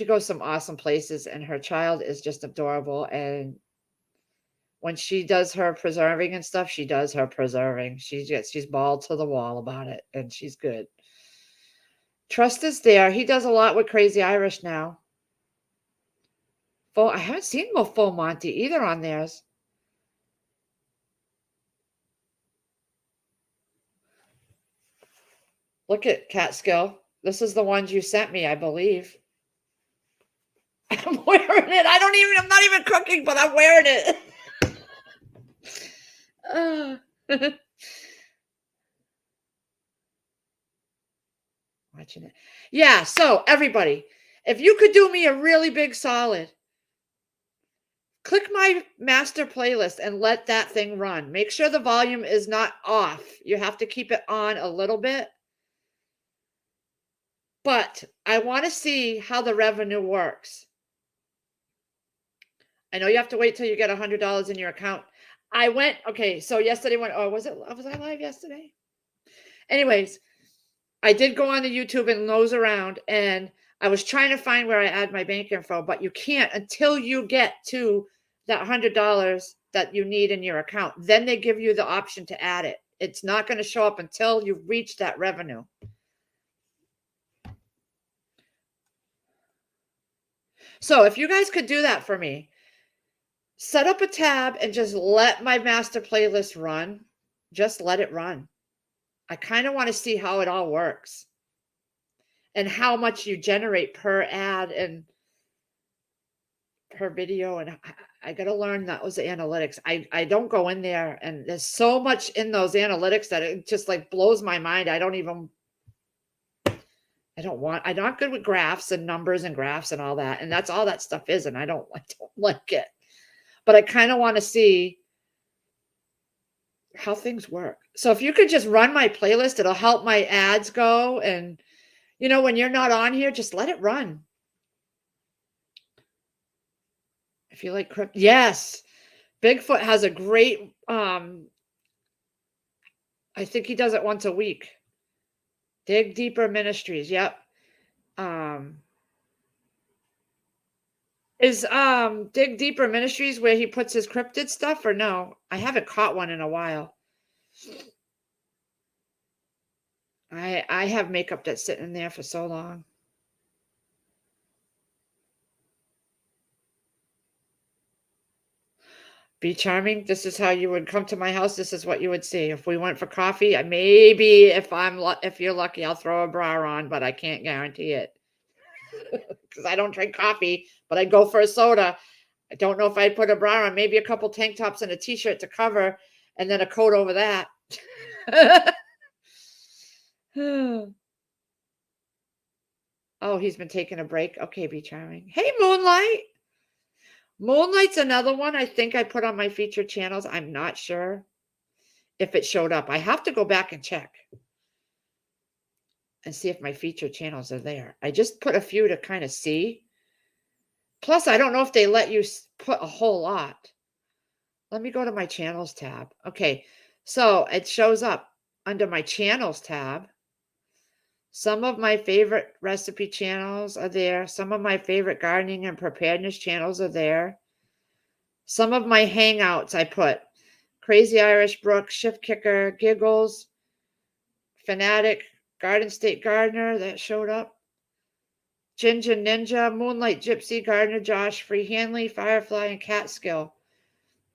Speaker 1: goes some awesome places, and her child is just adorable. And when she does her preserving and stuff, she does her preserving. She's balled to the wall about it, and she's good. Trust is there. He does a lot with Crazy Irish now. I haven't seen Full Monty either on theirs. Look at Catskill. This is the ones you sent me, I believe. I'm wearing it. I'm not even cooking, but I'm wearing it. Watching it. Yeah, so everybody, if you could do me a really big solid, click my master playlist and let that thing run. Make sure the volume is not off. You have to keep it on a little bit. But I want to see how the revenue works. I know you have to wait till you get $100 in your account. Okay, so yesterday was I live yesterday? Anyways, I did go on the YouTube and nose around, and I was trying to find where I add my bank info, but you can't until you get to that $100 that you need in your account. Then they give you the option to add it. It's not going to show up until you reach that revenue. So if you guys could do that for me, set up a tab and just let my master playlist run. Just let it run. I kind of want to see how it all works and how much you generate per ad and per video. And I got to learn those analytics. I don't go in there, and there's so much in those analytics that it just like blows my mind. I'm not good with graphs and numbers and graphs and all that. And that's all that stuff is. And I don't like it, but I kind of want to see how things work. So if you could just run my playlist, it'll help my ads go. And when you're not on here, just let it run. If you like crypto, yes. Bigfoot has a great, I think he does it once a week. Dig Deeper Ministries. Yep. Is Dig Deeper Ministries where he puts his cryptid stuff, or no? I haven't caught one in a while. I have makeup that's sitting in there for so long. Be charming. This is how you would come to my house. This is what you would see. If we went for coffee, maybe if you're lucky, I'll throw a bra on, but I can't guarantee it. Because I don't drink coffee, but I'd go for a soda. I don't know if I'd put a bra on, maybe a couple tank tops and a t-shirt to cover, and then a coat over that. Oh, he's been taking a break. Okay, be charming. Hey, Moonlight. Moonlight's another one I think I put on my featured channels. I'm not sure if it showed up. I have to go back and check and see if my featured channels are there. I just put a few to kind of see. Plus, I don't know if they let you put a whole lot. Let me go to my channels tab. Okay, so it shows up under my channels tab. Some of my favorite recipe channels are there. Some of my favorite gardening and preparedness channels are there. Some of my hangouts I put. Crazy Irish Brooke, Shift Kicker, Giggles, Fanatic, Garden State Gardener, that showed up. Ginger Ninja, Moonlight Gypsy, Gardener Josh, Free Hanley, Firefly, and Catskill.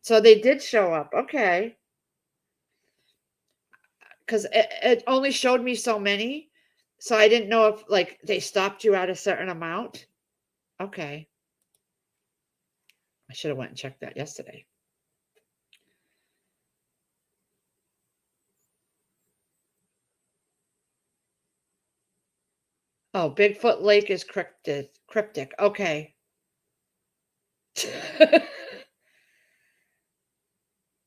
Speaker 1: So they did show up. Okay. Because it only showed me so many. So I didn't know if they stopped you at a certain amount. Okay. I should have went and checked that yesterday. Oh, Bigfoot Lake is cryptic. Okay.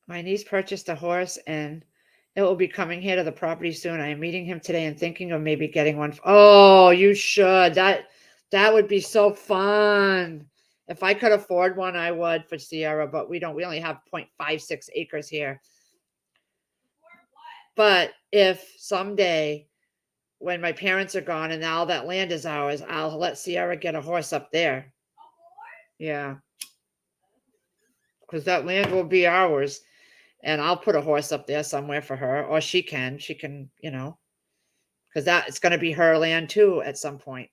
Speaker 1: My niece purchased a horse, and it will be coming here to the property soon. I am meeting him today and thinking of maybe getting one. Oh, you should. That would be so fun. If I could afford one, I would for Sierra, but we don't. We only have 0.56 acres here. But if someday when my parents are gone and all that land is ours, I'll let Sierra get a horse up there. Yeah, because that land will be ours. And I'll put a horse up there somewhere for her, or she can, because that it's going to be her land too at some point.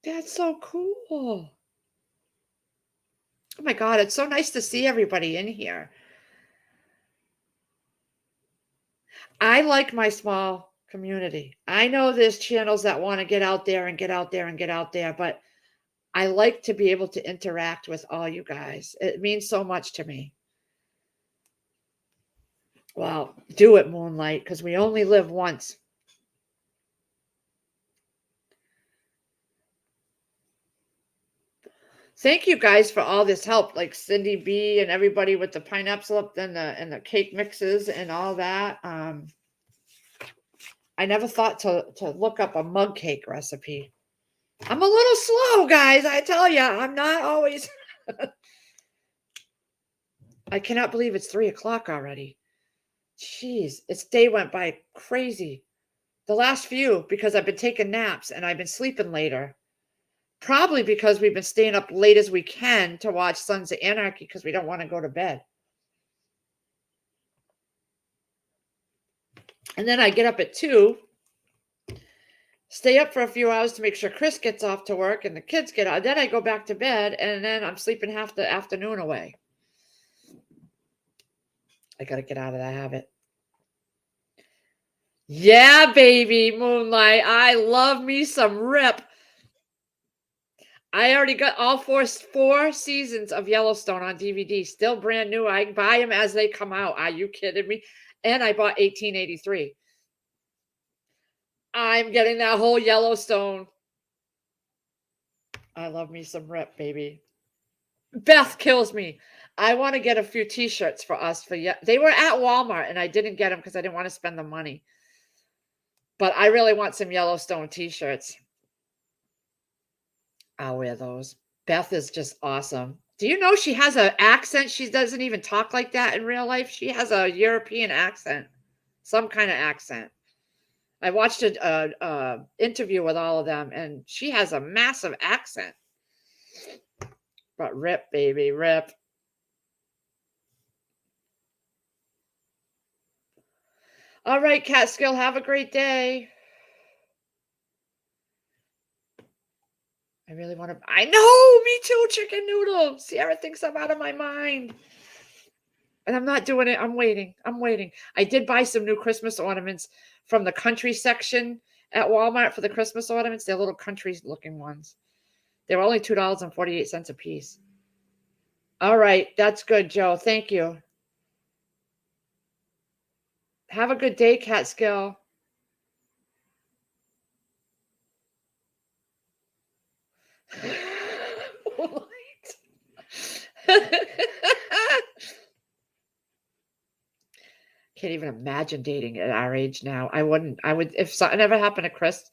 Speaker 1: That's so cool. Oh my God, it's so nice to see everybody in here. I like my small community. I know there's channels that want to get out there and get out there and get out there, but I like to be able to interact with all you guys. It means so much to me. Well, do it, Moonlight, because we only live once. Thank you guys for all this help, like Cindy B and everybody with the pineapple and the cake mixes and all that. I never thought to look up a mug cake recipe. I'm a little slow, guys. I tell you, I'm not always. I cannot believe it's 3 o'clock already. Jeez, its day went by crazy. The last few because I've been taking naps and I've been sleeping later. Probably because we've been staying up late as we can to watch Sons of Anarchy because we don't want to go to bed. And then I get up at 2, stay up for a few hours to make sure Chris gets off to work and the kids get out. Then I go back to bed and then I'm sleeping half the afternoon away. I got to get out of that habit. Yeah, baby, Moonlight. I love me some Rip. I already got all four seasons of Yellowstone on DVD, still brand new. I can buy them as they come out. Are you kidding me? And I bought 1883. I'm getting that whole Yellowstone. I love me some Rip, baby. Beth kills me. I want to get a few T-shirts for us. They were at Walmart, and I didn't get them because I didn't want to spend the money. But I really want some Yellowstone T-shirts. I'll wear those. Beth is just awesome. Do you know she has an accent? She doesn't even talk like that in real life. She has a European accent, some kind of accent. I watched a interview with all of them, and she has a massive accent. But Rip, baby, Rip. All right, Catskill, have a great day. I really want to. I know, me too, chicken noodle. Sierra thinks I'm out of my mind. And I'm not doing it. I'm waiting. I did buy some new Christmas ornaments from the country section at Walmart for the Christmas ornaments. They're little country looking ones. They were only $2.48 a piece. All right. That's good, Joe. Thank you. Have a good day, Catskill. Can't even imagine dating at our age now. I wouldn't. I would if something ever happened to Chris.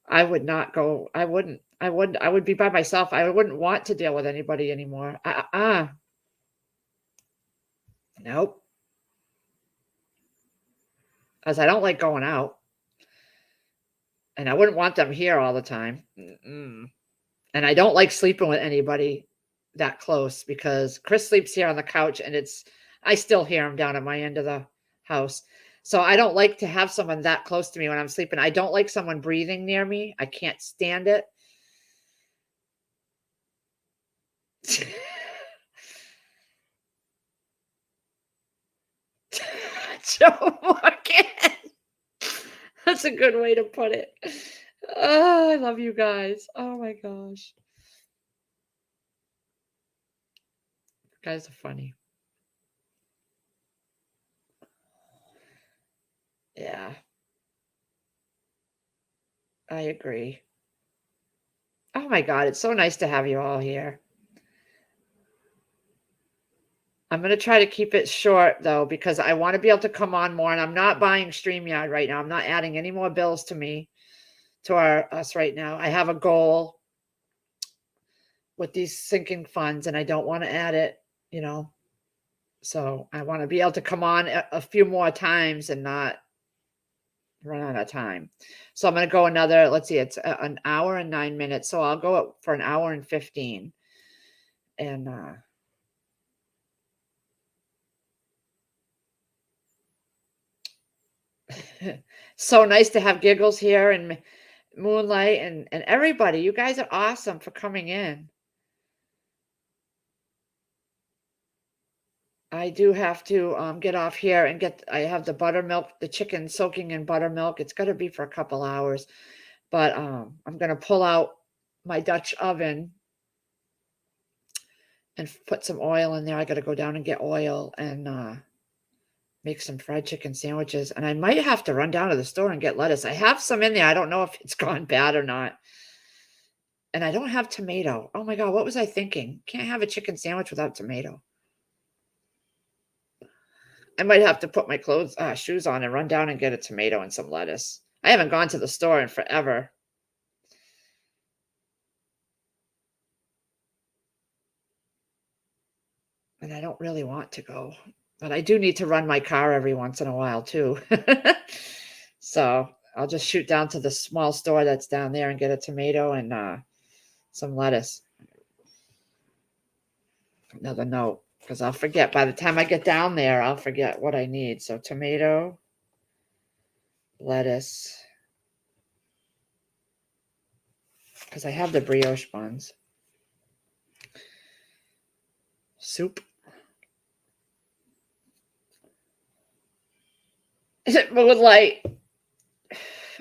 Speaker 1: I would not go. I wouldn't. I would be by myself. I wouldn't want to deal with anybody anymore. Nope. Because I don't like going out, and I wouldn't want them here all the time. Mm-mm. And I don't like sleeping with anybody that close because Chris sleeps here on the couch, and I still hear him down at my end of the house. So I don't like to have someone that close to me when I'm sleeping. I don't like someone breathing near me. I can't stand it. Joe Morgan. That's a good way to put it. Oh, I love you guys. Oh my gosh. You guys are funny. Yeah, I agree. Oh my God, it's so nice to have you all here. I'm going to try to keep it short though, because I want to be able to come on more, and I'm not buying StreamYard right now. I'm not adding any more bills to us right now. I have a goal with these sinking funds, and I don't want to add it, you know. So I want to be able to come on a few more times and not run out of time. So I'm going to go another, let's see, it's an hour and 9 minutes. So I'll go up for an hour and 15. And so nice to have Giggles here and Moonlight and everybody. You guys are awesome for coming in. I do have to get off here and I have the buttermilk, the chicken soaking in buttermilk. It's got to be for a couple hours, but I'm going to pull out my Dutch oven and put some oil in there. I got to go down and get oil and make some fried chicken sandwiches. And I might have to run down to the store and get lettuce. I have some in there. I don't know if it's gone bad or not. And I don't have tomato. Oh my God, what was I thinking? Can't have a chicken sandwich without tomato. I might have to put my shoes on and run down and get a tomato and some lettuce. I haven't gone to the store in forever. And I don't really want to go, but I do need to run my car every once in a while too. So I'll just shoot down to the small store that's down there and get a tomato and some lettuce. Another note, because I'll forget. By the time I get down there, I'll forget what I need. So tomato, lettuce, because I have the brioche buns. Soup. Moonlight.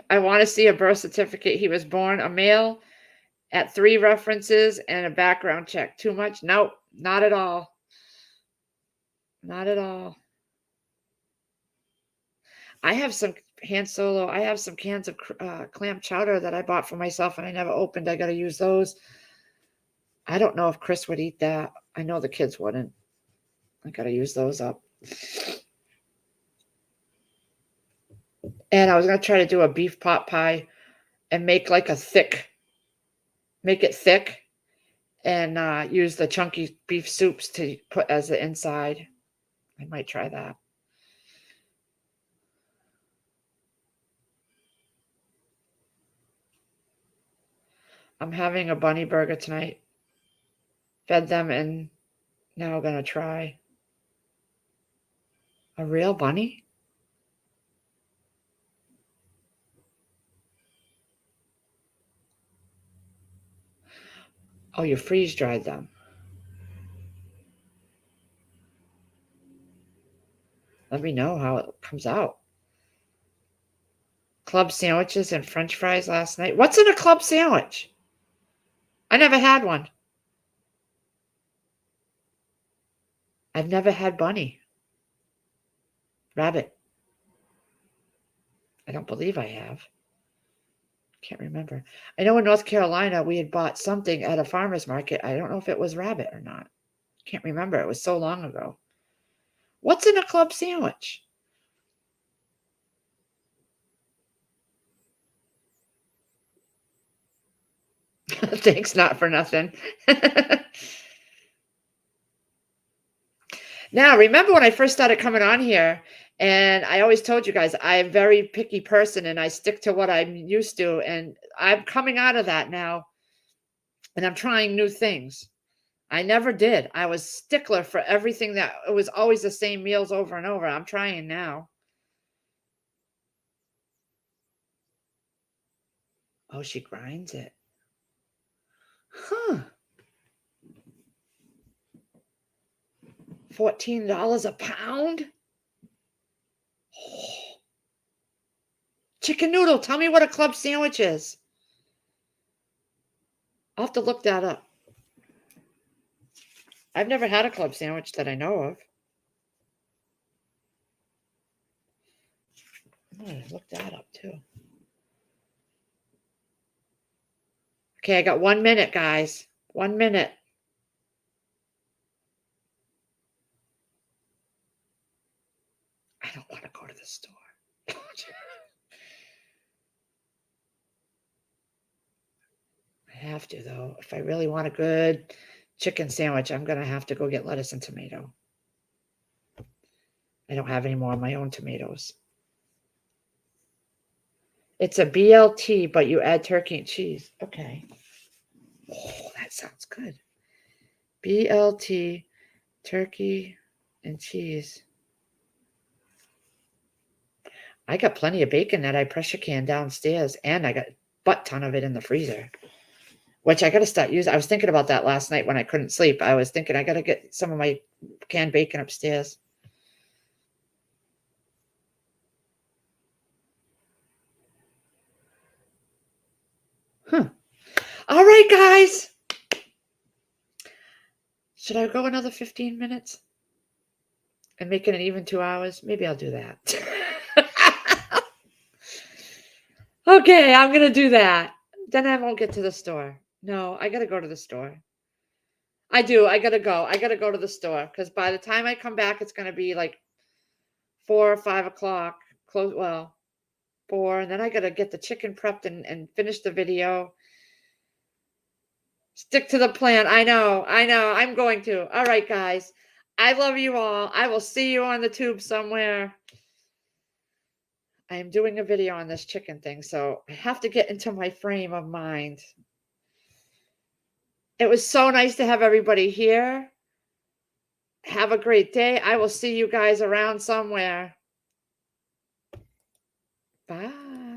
Speaker 1: I want to see a birth certificate. He was born a male at 3 references and a background check. Too much? Nope, not at all. Not at all. I have some Han Solo. I have some cans of clam chowder that I bought for myself and I never opened. I got to use those. I don't know if Chris would eat that. I know the kids wouldn't. I got to use those up. And I was going to try to do a beef pot pie and make like make it thick and use the chunky beef soups to put as the inside. I might try that. I'm having a bunny burger tonight. Fed them and now I'm going to try a real bunny. Oh, you freeze dried them. Let me know how it comes out. Club sandwiches and French fries last night. What's in a club sandwich? I never had one. I've never had bunny. Rabbit. I don't believe I have. Can't remember. I know in North Carolina we had bought something at a farmer's market. I don't know if it was rabbit or not. Can't remember. It was so long ago. What's in a club sandwich? Thanks, not for nothing. Now, remember when I first started coming on here, and I always told you guys I'm a very picky person and I stick to what I'm used to, and I'm coming out of that now, and I'm trying new things. I never did. I was stickler for everything that it was always the same meals over and over. I'm trying now. Oh, she grinds it. Huh. $14 a pound? Oh. Chicken noodle. Tell me what a club sandwich is. I'll have to look that up. I've never had a club sandwich that I know of. I'm gonna look that up too. Okay, I got 1 minute, guys. 1 minute. I don't want to go to the store. I have to, though. If I really want a good chicken sandwich, I'm going to have to go get lettuce and tomato. I don't have any more of my own tomatoes. It's a BLT, but you add turkey and cheese. Okay. Oh, that sounds good. BLT, turkey and cheese. I got plenty of bacon that I pressure can downstairs, and I got a butt ton of it in the freezer, which I got to start using. I was thinking about that last night when I couldn't sleep. I was thinking I got to get some of my canned bacon upstairs. Huh. All right, guys. Should I go another 15 minutes and make it an even 2 hours? Maybe I'll do that. Okay, I'm going to do that. Then I won't get to the store. No, I got to go to the store. I do. I got to go. I got to go to the store because by the time I come back, it's going to be like 4 or 5 o'clock. Close. Well, 4. And then I got to get the chicken prepped and finish the video. Stick to the plan. I know. I'm going to. All right, guys. I love you all. I will see you on the tube somewhere. I am doing a video on this chicken thing, so I have to get into my frame of mind. It was so nice to have everybody here. Have a great day. I will see you guys around somewhere. Bye.